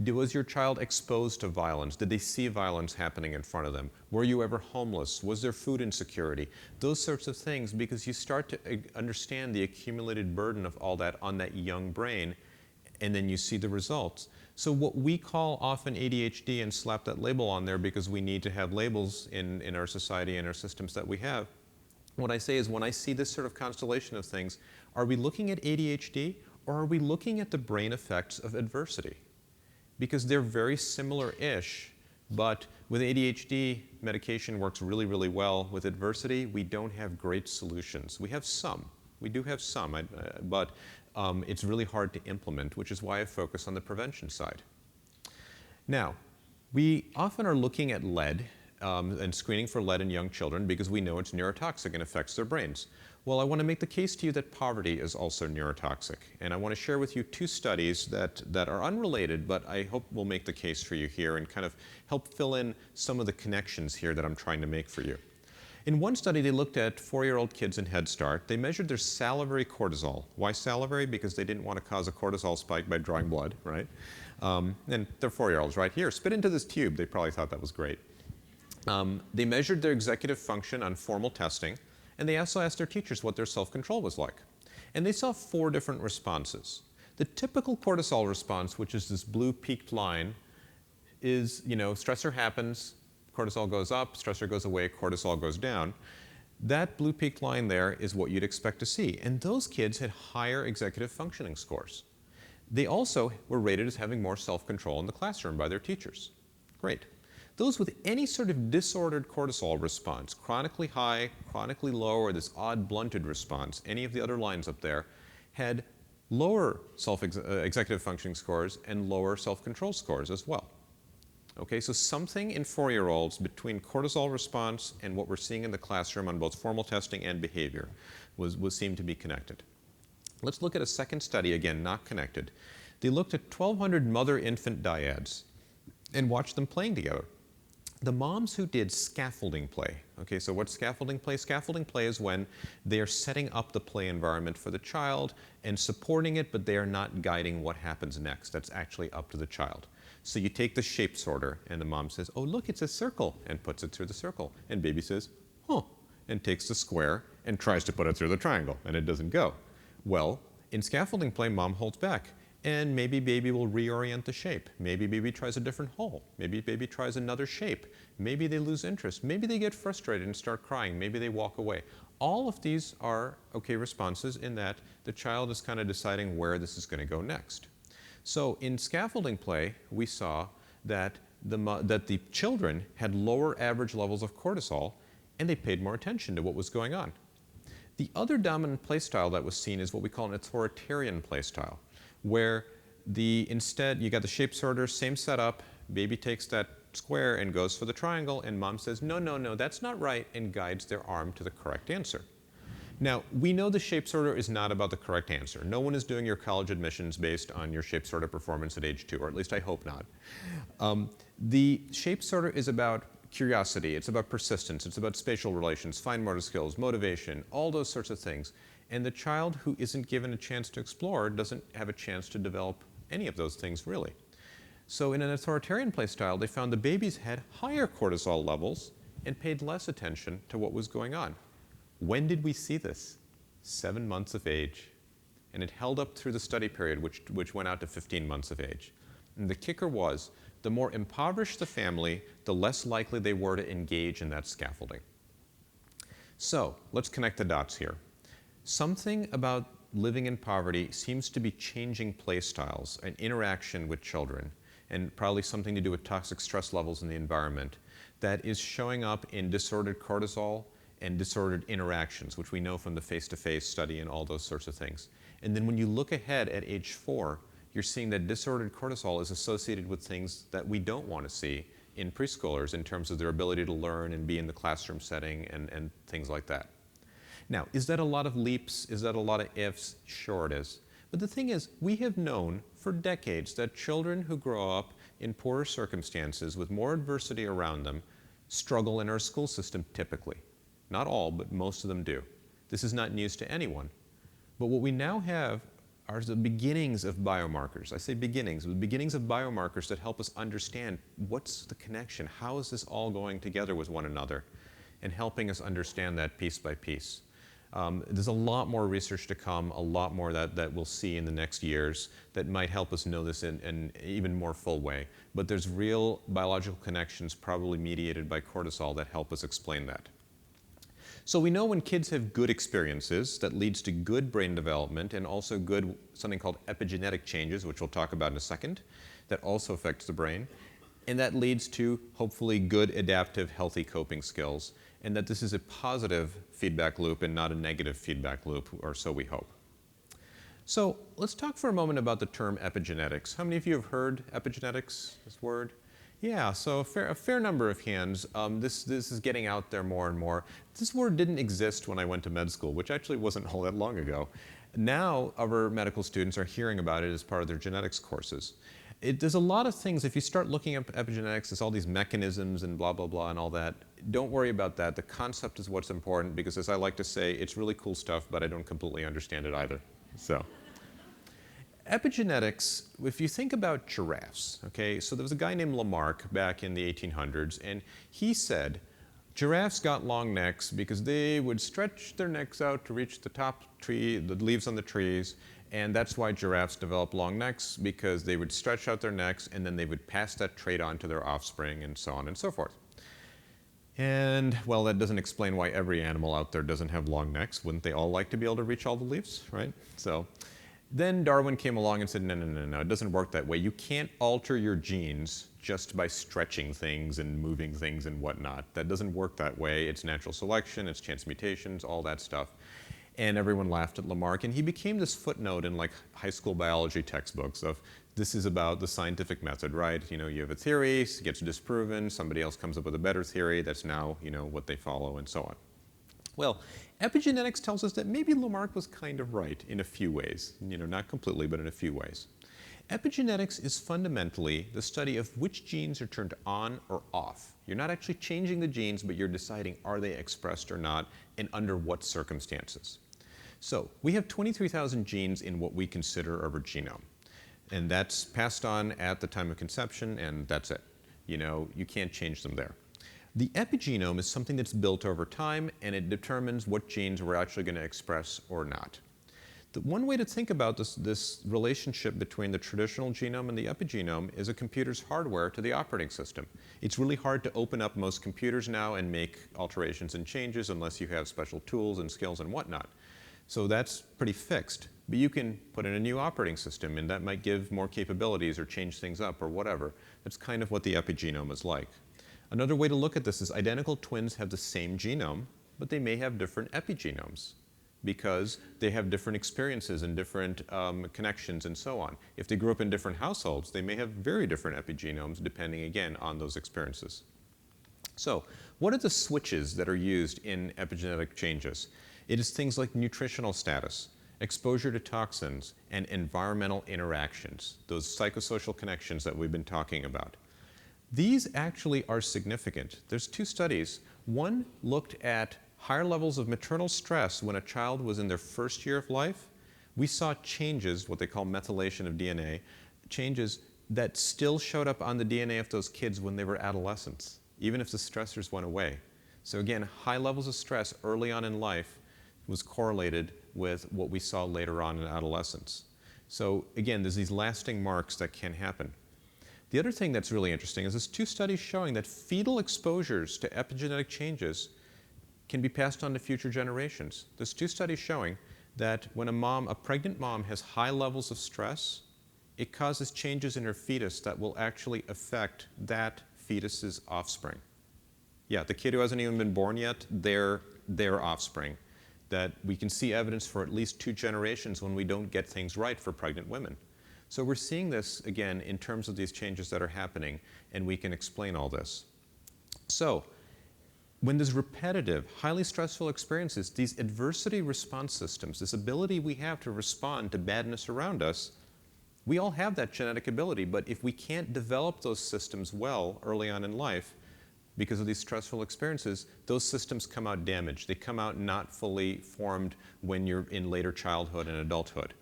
[SPEAKER 1] Was your child exposed to violence? Did they see violence happening in front of them? Were you ever homeless? Was there food insecurity? Those sorts of things, because you start to understand the accumulated burden of all that on that young brain, and then you see the results. So what we call often ADHD and slap that label on there because we need to have labels in our society and our systems that we have. What I say is when I see this sort of constellation of things, are we looking at ADHD or are we looking at the brain effects of adversity? Because they're very similar-ish, but with ADHD, medication works really, really well. With adversity, we don't have great solutions. We have some. We do have some, but it's really hard to implement, which is why I focus on the prevention side. Now, we often are looking at lead and screening for lead in young children because we know it's neurotoxic and affects their brains. Well, I want to make the case to you that poverty is also neurotoxic. And I want to share with you 2 studies that are unrelated, but I hope will make the case for you here and kind of help fill in some of the connections here that I'm trying to make for you. In one study, they looked at 4-year-old kids in Head Start. They measured their salivary cortisol. Why salivary? Because they didn't want to cause a cortisol spike by drawing blood, right? And they're 4-year-olds, right? Here, spit into this tube. They probably thought that was great. They measured their executive function on formal testing, and they also asked their teachers what their self-control was like. And they saw 4 different responses. The typical cortisol response, which is this blue peaked line, is, stressor happens, cortisol goes up, stressor goes away, cortisol goes down. That blue peaked line there is what you'd expect to see. And those kids had higher executive functioning scores. They also were rated as having more self-control in the classroom by their teachers. Great. Those with any sort of disordered cortisol response, chronically high, chronically low, or this odd blunted response, any of the other lines up there, had lower executive functioning scores and lower self-control scores as well. Okay, so something in 4-year-olds between cortisol response and what we're seeing in the classroom on both formal testing and behavior was seemed to be connected. Let's look at a second study, again, not connected. They looked at 1,200 mother-infant dyads and watched them playing together. The moms who did scaffolding play, okay, so what's scaffolding play? Scaffolding play is when they're setting up the play environment for the child and supporting it, but they are not guiding what happens next. That's actually up to the child. So you take the shape sorter, and the mom says, oh, look, it's a circle, and puts it through the circle. And baby says, huh, and takes the square and tries to put it through the triangle, and it doesn't go. Well, in scaffolding play, mom holds back. And maybe baby will reorient the shape. Maybe baby tries a different hole. Maybe baby tries another shape. Maybe they lose interest. Maybe they get frustrated and start crying. Maybe they walk away. All of these are okay responses in that the child is kind of deciding where this is going to go next. So in scaffolding play, we saw that the children had lower average levels of cortisol, and they paid more attention to what was going on. The other dominant play style that was seen is what we call an authoritarian play style, where instead you got the shape sorter, same setup, baby takes that square and goes for the triangle, and mom says, no, no, no, that's not right, and guides their arm to the correct answer. Now, we know the shape sorter is not about the correct answer. No one is doing your college admissions based on your shape sorter performance at age 2, or at least I hope not. The shape sorter is about curiosity, it's about persistence, it's about spatial relations, fine motor skills, motivation, all those sorts of things. And the child who isn't given a chance to explore doesn't have a chance to develop any of those things really. So in an authoritarian play style, they found the babies had higher cortisol levels and paid less attention to what was going on. When did we see this? 7 months of age. And it held up through the study period, which went out to 15 months of age. And the kicker was, the more impoverished the family, the less likely they were to engage in that scaffolding. So let's connect the dots here. Something about living in poverty seems to be changing play styles and interaction with children. and probably something to do with toxic stress levels in the environment, that is showing up in disordered cortisol and disordered interactions, which we know from the face-to-face study and all those sorts of things. And then when you look ahead at age 4, you're seeing that disordered cortisol is associated with things that we don't want to see in preschoolers in terms of their ability to learn and be in the classroom setting and things like that. Now, is that a lot of leaps? Is that a lot of ifs? Sure it is. But the thing is, we have known for decades that children who grow up in poorer circumstances with more adversity around them struggle in our school system typically. Not all, but most of them do. This is not news to anyone. But what we now have are the beginnings of biomarkers. I say beginnings, the beginnings of biomarkers that help us understand what's the connection, how is this all going together with one another, and helping us understand that piece by piece. There's a lot more research to come, a lot more that we'll see in the next years that might help us know this in an even more full way. But there's real biological connections, probably mediated by cortisol, that help us explain that. So we know when kids have good experiences, that leads to good brain development and also good, something called epigenetic changes, which we'll talk about in a second, that also affects the brain. And that leads to, hopefully, good adaptive, healthy coping skills, and that this is a positive feedback loop and not a negative feedback loop, or so we hope. So let's talk for a moment about the term epigenetics. How many of you have heard epigenetics, this word? Yeah, so a fair number of hands. This is getting out there more and more. This word didn't exist when I went to med school, which actually wasn't all that long ago. Now our medical students are hearing about it as part of their genetics courses. There's a lot of things, if you start looking at epigenetics, there's all these mechanisms and blah, blah, blah and all that. Don't worry about that. The concept is what's important because, as I like to say, it's really cool stuff, but I don't completely understand it either. So, epigenetics, if you think about giraffes, okay, so there was a guy named Lamarck back in the 1800s, and he said giraffes got long necks because they would stretch their necks out to reach the top tree, the leaves on the trees, and that's why giraffes develop long necks, because they would stretch out their necks and then they would pass that trait on to their offspring and so on and so forth. And, well, that doesn't explain why every animal out there doesn't have long necks. Wouldn't they all like to be able to reach all the leaves, right? So then Darwin came along and said, no, it doesn't work that way. You can't alter your genes just by stretching things and moving things and whatnot. That doesn't work that way. It's natural selection, it's chance mutations, all that stuff. And everyone laughed at Lamarck, and he became this footnote in like high school biology textbooks of this is about the scientific method, right? You know, you have a theory, it gets disproven, somebody else comes up with a better theory, that's now, you know, what they follow and so on. Well, epigenetics tells us that maybe Lamarck was kind of right in a few ways, you know, not completely, but in a few ways. Epigenetics is fundamentally the study of which genes are turned on or off. You're not actually changing the genes, but you're deciding are they expressed or not and under what circumstances. So we have 23,000 genes in what we consider our genome. And that's passed on at the time of conception, and that's it. You know, you can't change them there. The epigenome is something that's built over time, and it determines what genes we're actually going to express or not. The one way to think about this relationship between the traditional genome and the epigenome is a computer's hardware to the operating system. It's really hard to open up most computers now and make alterations and changes unless you have special tools and skills and whatnot. So that's pretty fixed. But you can put in a new operating system, and that might give more capabilities or change things up or whatever. That's kind of what the epigenome is like. Another way to look at this is identical twins have the same genome, but they may have different epigenomes because they have different experiences and different connections and so on. If they grew up in different households, they may have very different epigenomes depending, again, on those experiences. So what are the switches that are used in epigenetic changes? It is things like nutritional status, exposure to toxins, and environmental interactions, those psychosocial connections that we've been talking about. These actually are significant. There's two studies. One looked at higher levels of maternal stress when a child was in their first year of life. We saw changes, what they call methylation of DNA, changes that still showed up on the DNA of those kids when they were adolescents, even if the stressors went away. So again, high levels of stress early on in life was correlated with what we saw later on in adolescence. So again, there's these lasting marks that can happen. The other thing that's really interesting is there's two studies showing that fetal exposures to epigenetic changes can be passed on to future generations. There's two studies showing that when a pregnant mom has high levels of stress, it causes changes in her fetus that will actually affect that fetus's offspring. Yeah, the kid who hasn't even been born yet, their offspring. That we can see evidence for at least 2 generations when we don't get things right for pregnant women. So we're seeing this, again, in terms of these changes that are happening, and we can explain all this. So when there's repetitive, highly stressful experiences, these adversity response systems, this ability we have to respond to badness around us, we all have that genetic ability, but if we can't develop those systems well early on in life, because of these stressful experiences, those systems come out damaged. They come out not fully formed when you're in later childhood and adulthood.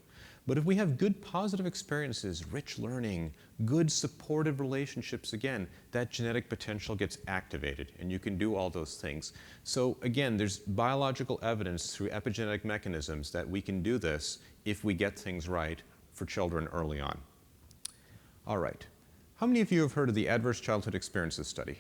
[SPEAKER 1] But if we have good positive experiences, rich learning, good supportive relationships, again, that genetic potential gets activated, and you can do all those things. So again, there's biological evidence through epigenetic mechanisms that we can do this if we get things right for children early on. All right. How many of you have heard of the Adverse Childhood Experiences Study?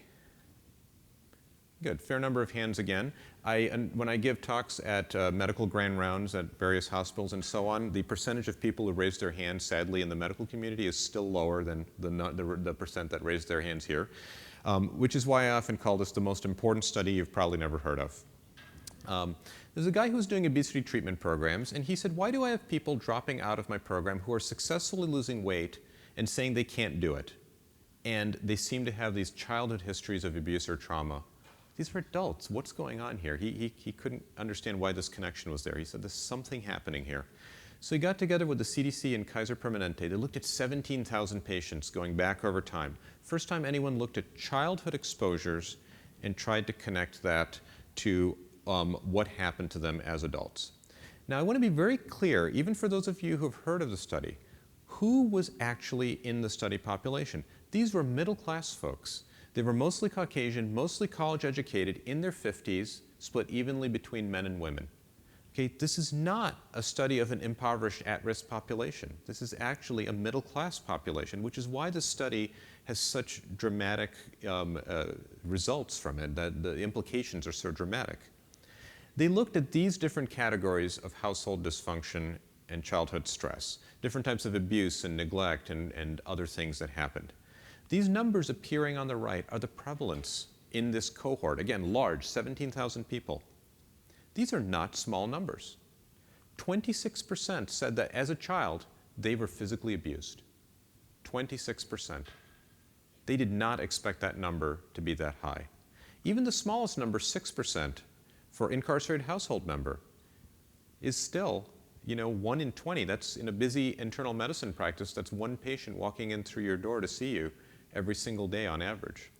[SPEAKER 1] Good, fair number of hands again. When I give talks at medical grand rounds at various hospitals and so on, the percentage of people who raise their hands, sadly, in the medical community is still lower than the percent that raised their hands here, which is why I often call this the most important study you've probably never heard of. There's a guy who's doing obesity treatment programs, and he said, why do I have people dropping out of my program who are successfully losing weight and saying they can't do it? And they seem to have these childhood histories of abuse or trauma. These are adults. What's going on here? He couldn't understand why this connection was there. He said, there's something happening here. So he got together with the CDC and Kaiser Permanente. They looked at 17,000 patients going back over time. First time anyone looked at childhood exposures and tried to connect that to what happened to them as adults. Now, I want to be very clear, even for those of you who have heard of the study, who was actually in the study population? These were middle-class folks. They were mostly Caucasian, mostly college-educated, in their 50s, split evenly between men and women. Okay, this is not a study of an impoverished, at-risk population. This is actually a middle-class population, which is why this study has such dramatic results from it, that the implications are so dramatic. They looked at these different categories of household dysfunction and childhood stress, different types of abuse and neglect and other things that happened. These numbers appearing on the right are the prevalence in this cohort. Again, large, 17,000 people. These are not small numbers. 26% said that as a child, they were physically abused. 26%. They did not expect that number to be that high. Even the smallest number, 6%, for incarcerated household member, is still, 1 in 20. That's in a busy internal medicine practice. That's one patient walking in through your door to see you every single day on average.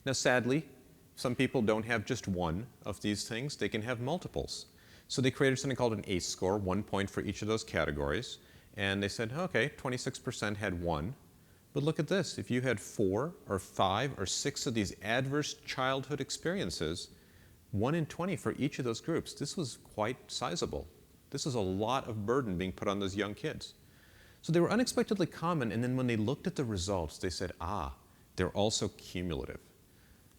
[SPEAKER 1] Now, sadly, some people don't have just one of these things. They can have multiples. So they created something called an ACE score, 1 point for each of those categories. And they said, okay, 26% had 1. But look at this. If you had 4 or 5 or 6 of these adverse childhood experiences, 1 in 20 for each of those groups, this was quite sizable. This was a lot of burden being put on those young kids. So they were unexpectedly common, and then when they looked at the results, they said, they're also cumulative.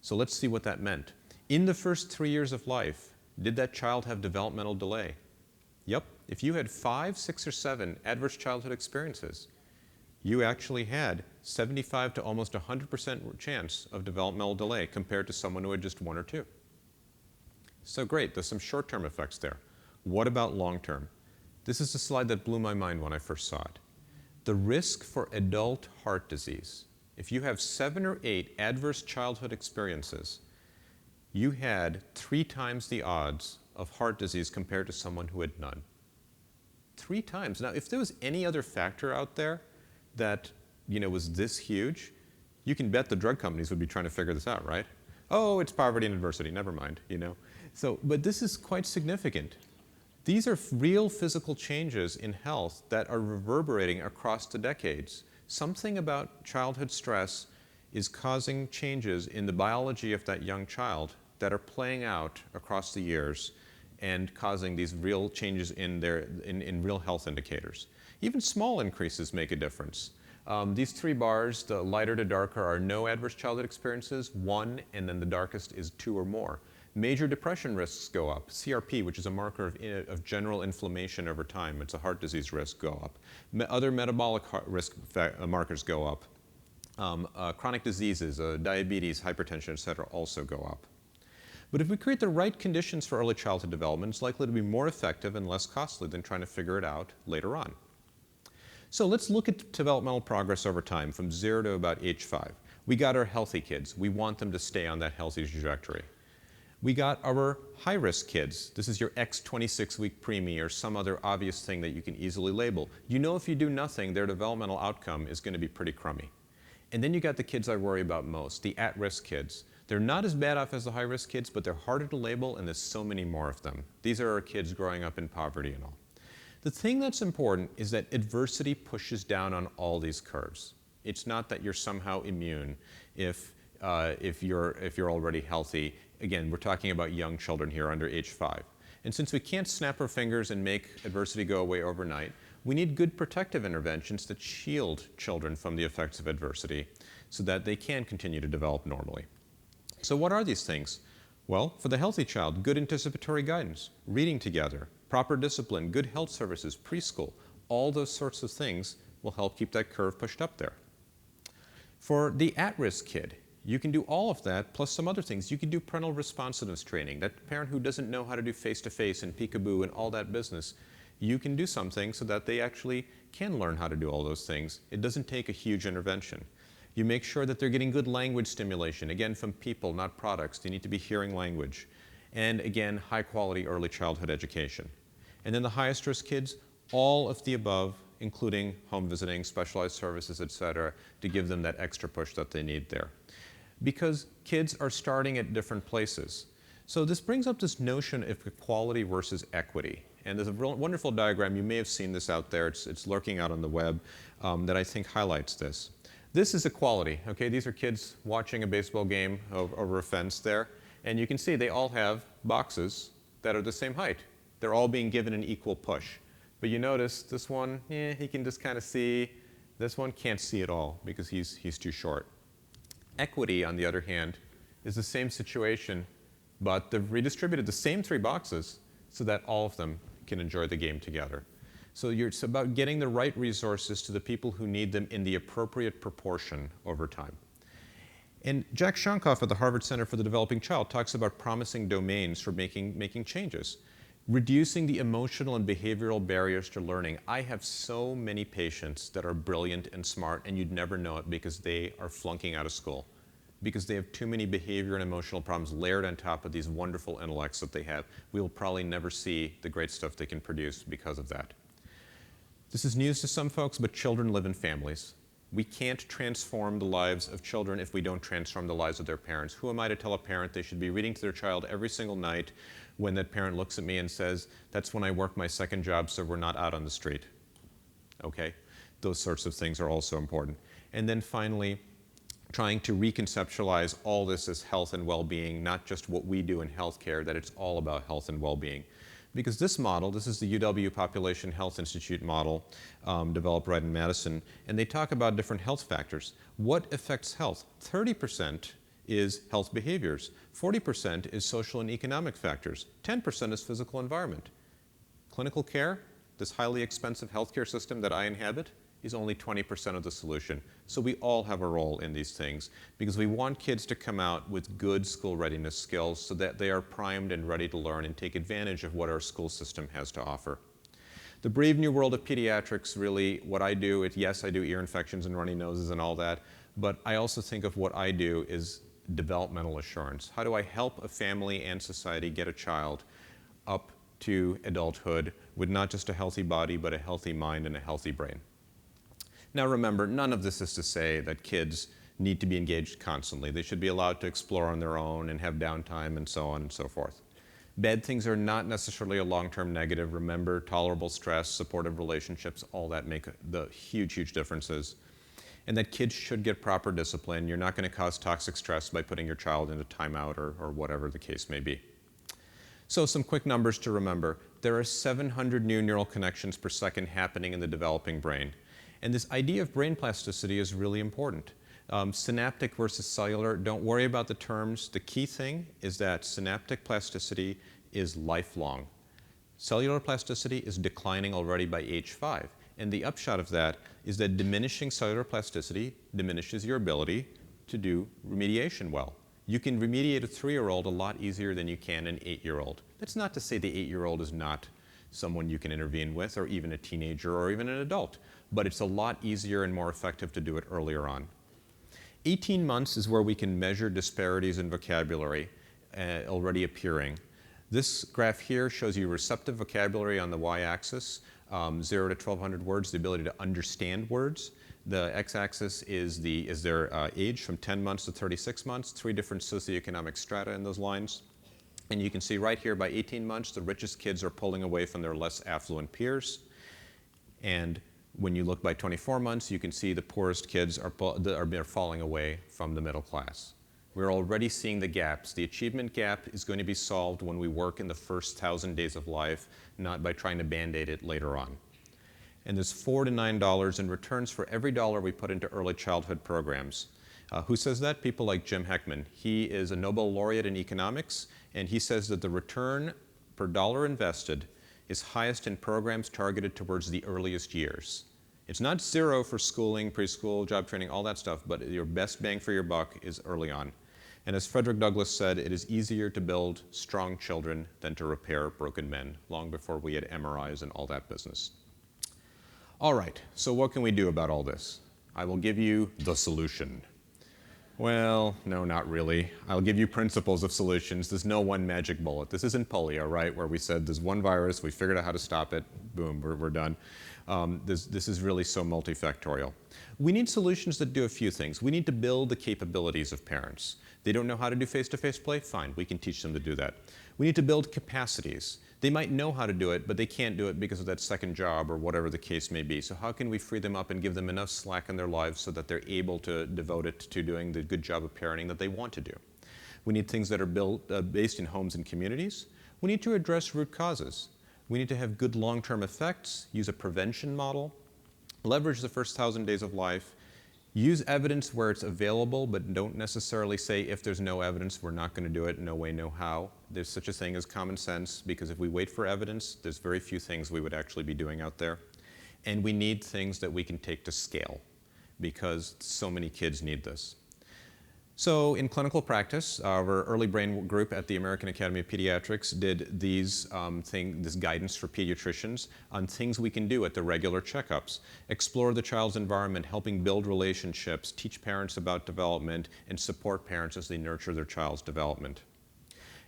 [SPEAKER 1] So let's see what that meant. In the first 3 years of life, did that child have developmental delay? Yep. If you had 5, 6, or 7 adverse childhood experiences, you actually had 75 to almost 100% chance of developmental delay compared to someone who had just 1 or 2. So great, there's some short-term effects there. What about long-term? This is a slide that blew my mind when I first saw it. The risk for adult heart disease. If you have 7 or 8 adverse childhood experiences, you had 3 times the odds of heart disease compared to someone who had none. 3 times. Now, if there was any other factor out there that was this huge, you can bet the drug companies would be trying to figure this out, right? Oh, it's poverty and adversity. Never mind, So, but this is quite significant. These are real physical changes in health that are reverberating across the decades. Something about childhood stress is causing changes in the biology of that young child that are playing out across the years and causing these real changes in real health indicators. Even small increases make a difference. These 3 bars, the lighter to darker, are no adverse childhood experiences, 1, and then the darkest is 2 or more. Major depression risks go up. CRP, which is a marker of general inflammation over time, it's a heart disease risk, go up. Other metabolic risk markers go up. Chronic diseases, diabetes, hypertension, et cetera, also go up. But if we create the right conditions for early childhood development, it's likely to be more effective and less costly than trying to figure it out later on. So let's look at developmental progress over time from 0 to about age 5. We got our healthy kids. We want them to stay on that healthy trajectory. We got our high-risk kids. This is your X26-week preemie or some other obvious thing that you can easily label. You know if you do nothing, their developmental outcome is going to be pretty crummy. And then you got the kids I worry about most, the at-risk kids. They're not as bad off as the high-risk kids, but they're harder to label, and there's so many more of them. These are our kids growing up in poverty and all. The thing that's important is that adversity pushes down on all these curves. It's not that you're somehow immune if you're already healthy. Again, we're talking about young children here under age 5. And since we can't snap our fingers and make adversity go away overnight, we need good protective interventions that shield children from the effects of adversity so that they can continue to develop normally. So what are these things? Well, for the healthy child, good anticipatory guidance, reading together, proper discipline, good health services, preschool, all those sorts of things will help keep that curve pushed up there. For the at-risk kid, you can do all of that plus some other things. You can do parental responsiveness training. That parent who doesn't know how to do face-to-face and peekaboo and all that business, you can do something so that they actually can learn how to do all those things. It doesn't take a huge intervention. You make sure that they're getting good language stimulation, again, from people, not products. They need to be hearing language. And again, high-quality early childhood education. And then the highest-risk kids, all of the above, including home visiting, specialized services, et cetera, to give them that extra push that they need there. Because kids are starting at different places. So this brings up this notion of equality versus equity. And there's a wonderful diagram, you may have seen this out there, it's lurking out on the web, that I think highlights this. This is equality, okay? These are kids watching a baseball game over a fence there. And you can see they all have boxes that are the same height. They're all being given an equal push. But you notice this one, he can just kind of see. This one can't see at all because he's too short. Equity, on the other hand, is the same situation, but they've redistributed the same 3 boxes so that all of them can enjoy the game together. So it's about getting the right resources to the people who need them in the appropriate proportion over time. And Jack Shonkoff at the Harvard Center for the Developing Child talks about promising domains for making changes. Reducing the emotional and behavioral barriers to learning. I have so many patients that are brilliant and smart, and you'd never know it because they are flunking out of school, because they have too many behavior and emotional problems layered on top of these wonderful intellects that they have. We will probably never see the great stuff they can produce because of that. This is news to some folks, but children live in families. We can't transform the lives of children if we don't transform the lives of their parents. Who am I to tell a parent they should be reading to their child every single night when that parent looks at me and says, that's when I work my second job so we're not out on the street? Okay? Those sorts of things are also important. And then finally, trying to reconceptualize all this as health and well-being, not just what we do in healthcare, that it's all about health and well-being. Because this model, this is the UW Population Health Institute model developed right in Madison, and they talk about different health factors. What affects health? 30% is health behaviors. 40% is social and economic factors. 10% is physical environment. Clinical care, this highly expensive healthcare system that I inhabit, is only 20% of the solution. So we all have a role in these things because we want kids to come out with good school readiness skills so that they are primed and ready to learn and take advantage of what our school system has to offer. The brave new world of pediatrics, really, what I do, yes, I do ear infections and runny noses and all that, but I also think of what I do is developmental assurance. How do I help a family and society get a child up to adulthood with not just a healthy body, but a healthy mind and a healthy brain? Now remember, none of this is to say that kids need to be engaged constantly. They should be allowed to explore on their own and have downtime and so on and so forth. Bad things are not necessarily a long-term negative. Remember, tolerable stress, supportive relationships, all that make the huge, huge differences. And that kids should get proper discipline. You're not going to cause toxic stress by putting your child into timeout or whatever the case may be. So some quick numbers to remember. There are 700 new neural connections per second happening in the developing brain. And this idea of brain plasticity is really important. Synaptic versus cellular, don't worry about the terms. The key thing is that synaptic plasticity is lifelong. Cellular plasticity is declining already by age 5. And the upshot of that is that diminishing cellular plasticity diminishes your ability to do remediation well. You can remediate a 3-year-old a lot easier than you can an 8-year-old. That's not to say the 8-year-old is not someone you can intervene with, or even a teenager, or even an adult. But it's a lot easier and more effective to do it earlier on. 18 months is where we can measure disparities in vocabulary already appearing. This graph here shows you receptive vocabulary on the y-axis, 0 to 1,200 words, the ability to understand words. The x-axis is their age from 10 months to 36 months, 3 different socioeconomic strata in those lines. And you can see right here by 18 months, the richest kids are pulling away from their less affluent peers. And when you look by 24 months, you can see the poorest kids are falling away from the middle class. We're already seeing the gaps. The achievement gap is going to be solved when we work in the first 1,000 days of life, not by trying to band-aid it later on. And there's $4 to $9 in returns for every dollar we put into early childhood programs. Who says that? People like Jim Heckman. He is a Nobel laureate in economics, and he says that the return per dollar invested is highest in programs targeted towards the earliest years. It's not 0 for schooling, preschool, job training, all that stuff, but your best bang for your buck is early on. And as Frederick Douglass said, it is easier to build strong children than to repair broken men, long before we had MRIs and all that business. All right, so what can we do about all this? I will give you the solution. Well, no, not really. I'll give you principles of solutions. There's no one magic bullet. This isn't polio, right, where we said there's one virus, we figured out how to stop it, boom, we're done. This is really so multifactorial. We need solutions that do a few things. We need to build the capabilities of parents. They don't know how to do face-to-face play? Fine, we can teach them to do that. We need to build capacities. They might know how to do it, but they can't do it because of that second job or whatever the case may be. So how can we free them up and give them enough slack in their lives so that they're able to devote it to doing the good job of parenting that they want to do? We need things that are based in homes and communities. We need to address root causes. We need to have good long-term effects, use a prevention model, leverage the first 1,000 days of life, use evidence where it's available, but don't necessarily say if there's no evidence, we're not going to do it, no way, no how. There's such a thing as common sense, because if we wait for evidence, there's very few things we would actually be doing out there. And we need things that we can take to scale, because so many kids need this. So in clinical practice, our early brain group at the American Academy of Pediatrics did this guidance for pediatricians on things we can do at the regular checkups. Explore the child's environment, helping build relationships, teach parents about development, and support parents as they nurture their child's development.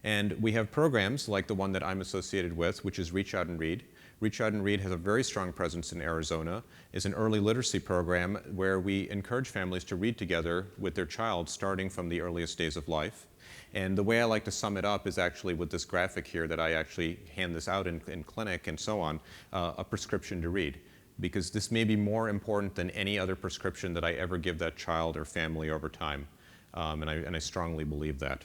[SPEAKER 1] And we have programs like the one that I'm associated with, which is Reach Out and Read. Reach Out and Read has a very strong presence in Arizona. It's an early literacy program where we encourage families to read together with their child starting from the earliest days of life. And the way I like to sum it up is actually with this graphic here that I actually hand this out in clinic and so on, a prescription to read. Because this may be more important than any other prescription that I ever give that child or family over time. And I strongly believe that.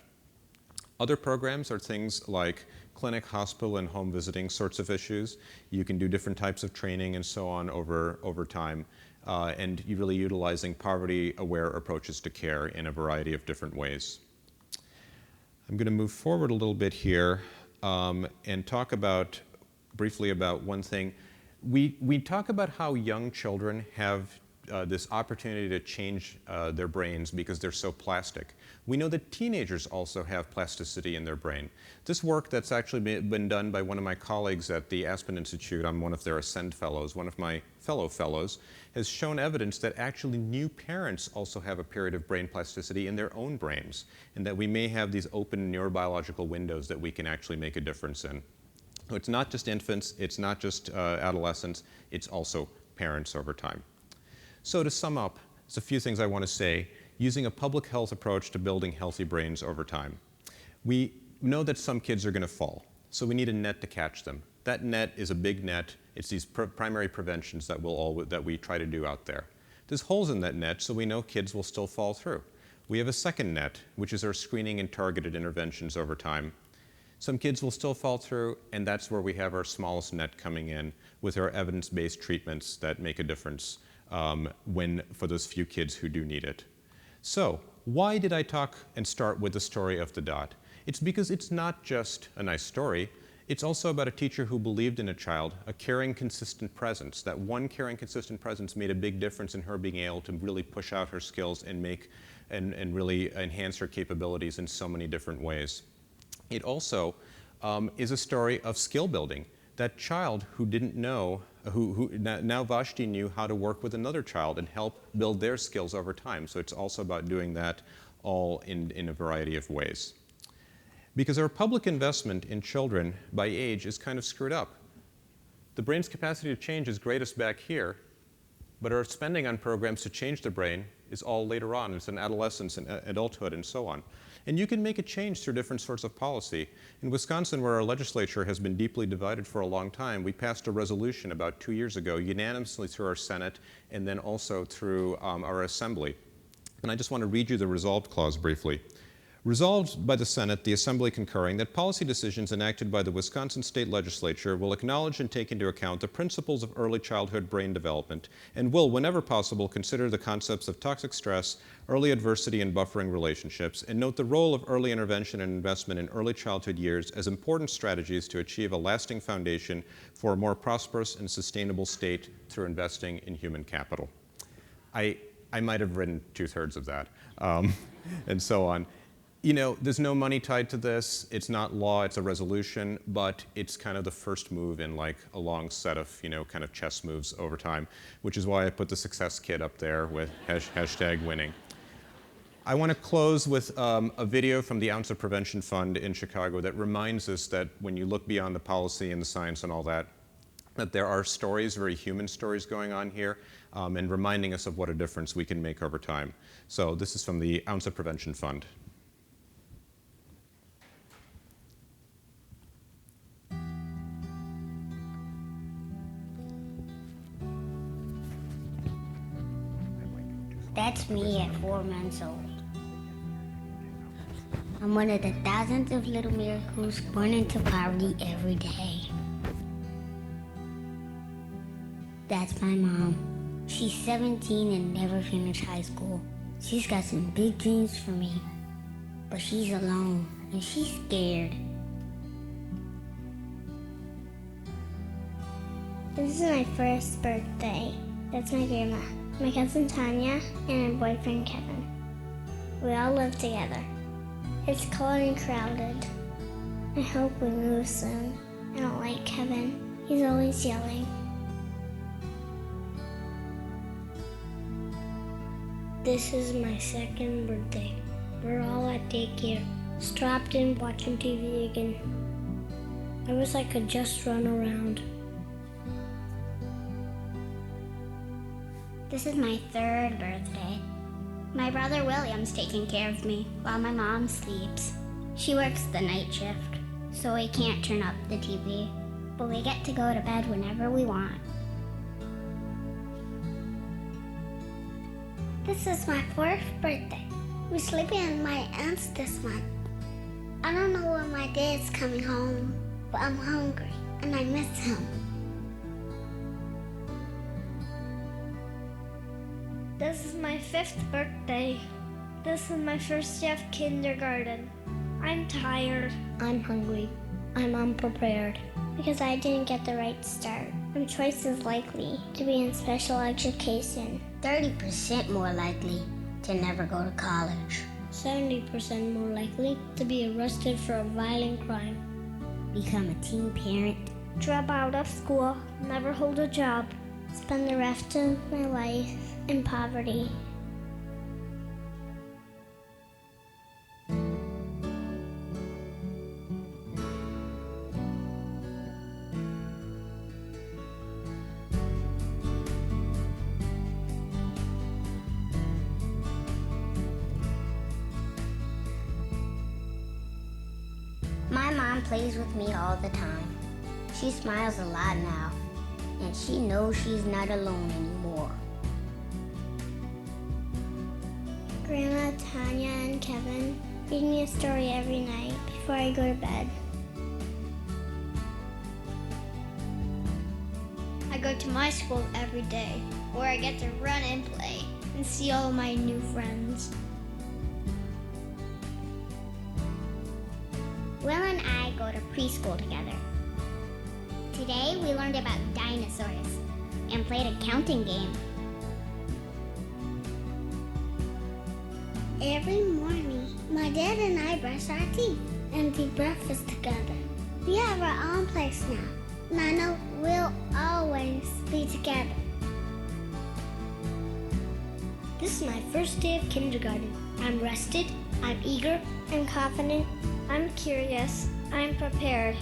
[SPEAKER 1] Other programs are things like clinic, hospital, and home visiting sorts of issues. You can do different types of training and so on over time, and you're really utilizing poverty-aware approaches to care in a variety of different ways. I'm going to move forward a little bit here and talk briefly about one thing. We talk about how young children have this opportunity to change their brains because they're so plastic. We know that teenagers also have plasticity in their brain. This work that's actually been done by one of my colleagues at the Aspen Institute, I'm one of their Ascend Fellows, one of my fellow fellows, has shown evidence that actually new parents also have a period of brain plasticity in their own brains, and that we may have these open neurobiological windows that we can actually make a difference in. So it's not just infants, it's not just adolescents, it's also parents over time. So to sum up, there's a few things I want to say, using a public health approach to building healthy brains over time. We know that some kids are going to fall, so we need a net to catch them. That net is a big net. It's these primary preventions that we try to do out there. There's holes in that net, so we know kids will still fall through. We have a second net, which is our screening and targeted interventions over time. Some kids will still fall through, and that's where we have our smallest net coming in with our evidence-based treatments that make a difference for those few kids who do need it. So, why did I talk and start with the story of the dot? It's because it's not just a nice story. It's also about a teacher who believed in a child, a caring, consistent presence. That one caring, consistent presence made a big difference in her being able to really push out her skills and really enhance her capabilities in so many different ways. It also is a story of skill building. That child who didn't know, now Vashti knew how to work with another child and help build their skills over time. So it's also about doing that all in a variety of ways. Because our public investment in children by age is kind of screwed up. The brain's capacity to change is greatest back here, but our spending on programs to change the brain is all later on. It's in adolescence and adulthood and so on. And you can make a change through different sorts of policy. In Wisconsin, where our legislature has been deeply divided for a long time, we passed a resolution about 2 years ago, unanimously through our Senate and then also through our Assembly. And I just want to read you the resolved clause briefly. Resolved by the Senate, the Assembly concurring, that policy decisions enacted by the Wisconsin State Legislature will acknowledge and take into account the principles of early childhood brain development and will, whenever possible, consider the concepts of toxic stress, early adversity, and buffering relationships, and note the role of early intervention and investment in early childhood years as important strategies to achieve a lasting foundation for a more prosperous and sustainable state through investing in human capital. I might have written 2/3 of that, and so on. You know, there's no money tied to this. It's not law, it's a resolution, but it's kind of the first move in like a long set of, kind of chess moves over time, which is why I put the success kit up there with #winning. I want to close with a video from the Ounce of Prevention Fund in Chicago that reminds us that when you look beyond the policy and the science and all that, that there are stories, very human stories going on here, and reminding us of what a difference we can make over time. So this is from the Ounce of Prevention Fund.
[SPEAKER 6] That's me at 4 months old. I'm one of the thousands of little miracles born into poverty every day. That's my mom. She's 17 and never finished high school. She's got some big dreams for me, but she's alone and she's scared.
[SPEAKER 3] This is my first birthday. That's my grandma, my cousin Tanya, and my boyfriend Kevin. We all live together. It's cold and crowded. I hope we move soon. I don't like Kevin. He's always yelling. This is my second birthday. We're all at daycare, strapped in watching TV again. I wish I could just run around.
[SPEAKER 6] This is my third birthday. My brother William's taking care of me while my mom sleeps. She works the night shift, so we can't turn up the TV, but we get to go to bed whenever we want.
[SPEAKER 3] This is my fourth birthday. We're sleeping at my aunt's this month. I don't know when my dad's coming home, but I'm hungry and I miss him. This is my fifth birthday. This is my first day of kindergarten. I'm tired. I'm hungry. I'm unprepared because I didn't get the right start. I'm twice as likely to be in special education.
[SPEAKER 6] 30% more likely to never go to college.
[SPEAKER 3] 70% more likely to be arrested for a violent crime.
[SPEAKER 6] Become a teen parent.
[SPEAKER 3] Drop out of school, never hold a job. Spend the rest of my life in poverty.
[SPEAKER 6] My mom plays with me all the time. She smiles a lot now, and she knows she's not alone anymore.
[SPEAKER 3] Grandma, Tanya, and Kevin read me a story every night before I go to bed. I go to my school every day, where I get to run and play and see all my new friends.
[SPEAKER 6] Will and I go to preschool together. Today we learned about dinosaurs and played a counting game. Every morning, my dad and I brush our teeth and eat breakfast together. We have our own place now, and I know we'll always be together. This is my first day of kindergarten. I'm rested, I'm eager, I'm confident, I'm curious, I'm prepared.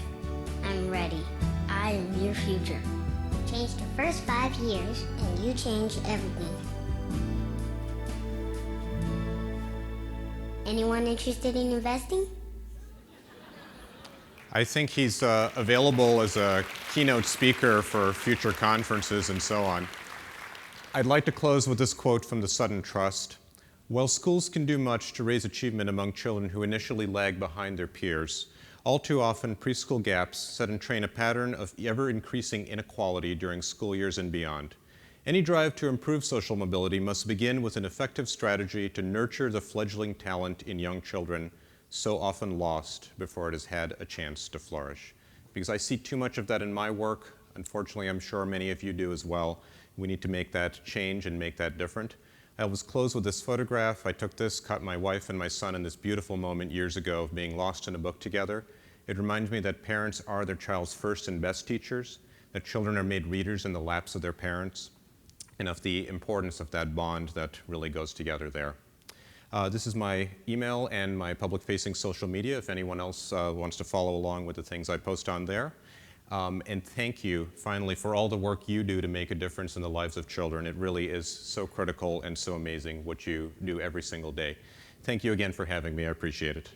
[SPEAKER 6] I'm ready. I am your future. Change the first 5 years, and you change everything. Anyone interested in investing?
[SPEAKER 1] I think he's available as a keynote speaker for future conferences and so on. I'd like to close with this quote from the Sutton Trust. While schools can do much to raise achievement among children who initially lag behind their peers, all too often preschool gaps set and train a pattern of ever-increasing inequality during school years and beyond. Any drive to improve social mobility must begin with an effective strategy to nurture the fledgling talent in young children, so often lost before it has had a chance to flourish. Because I see too much of that in my work. Unfortunately, I'm sure many of you do as well. We need to make that change and make that different. I will close with this photograph. I took this, caught my wife and my son in this beautiful moment years ago of being lost in a book together. It reminds me that parents are their child's first and best teachers, that children are made readers in the laps of their parents, and of the importance of that bond that really goes together there. This is my email and my public-facing social media if anyone else wants to follow along with the things I post on there. And thank you, finally, for all the work you do to make a difference in the lives of children. It really is so critical and so amazing what you do every single day. Thank you again for having me. I appreciate it.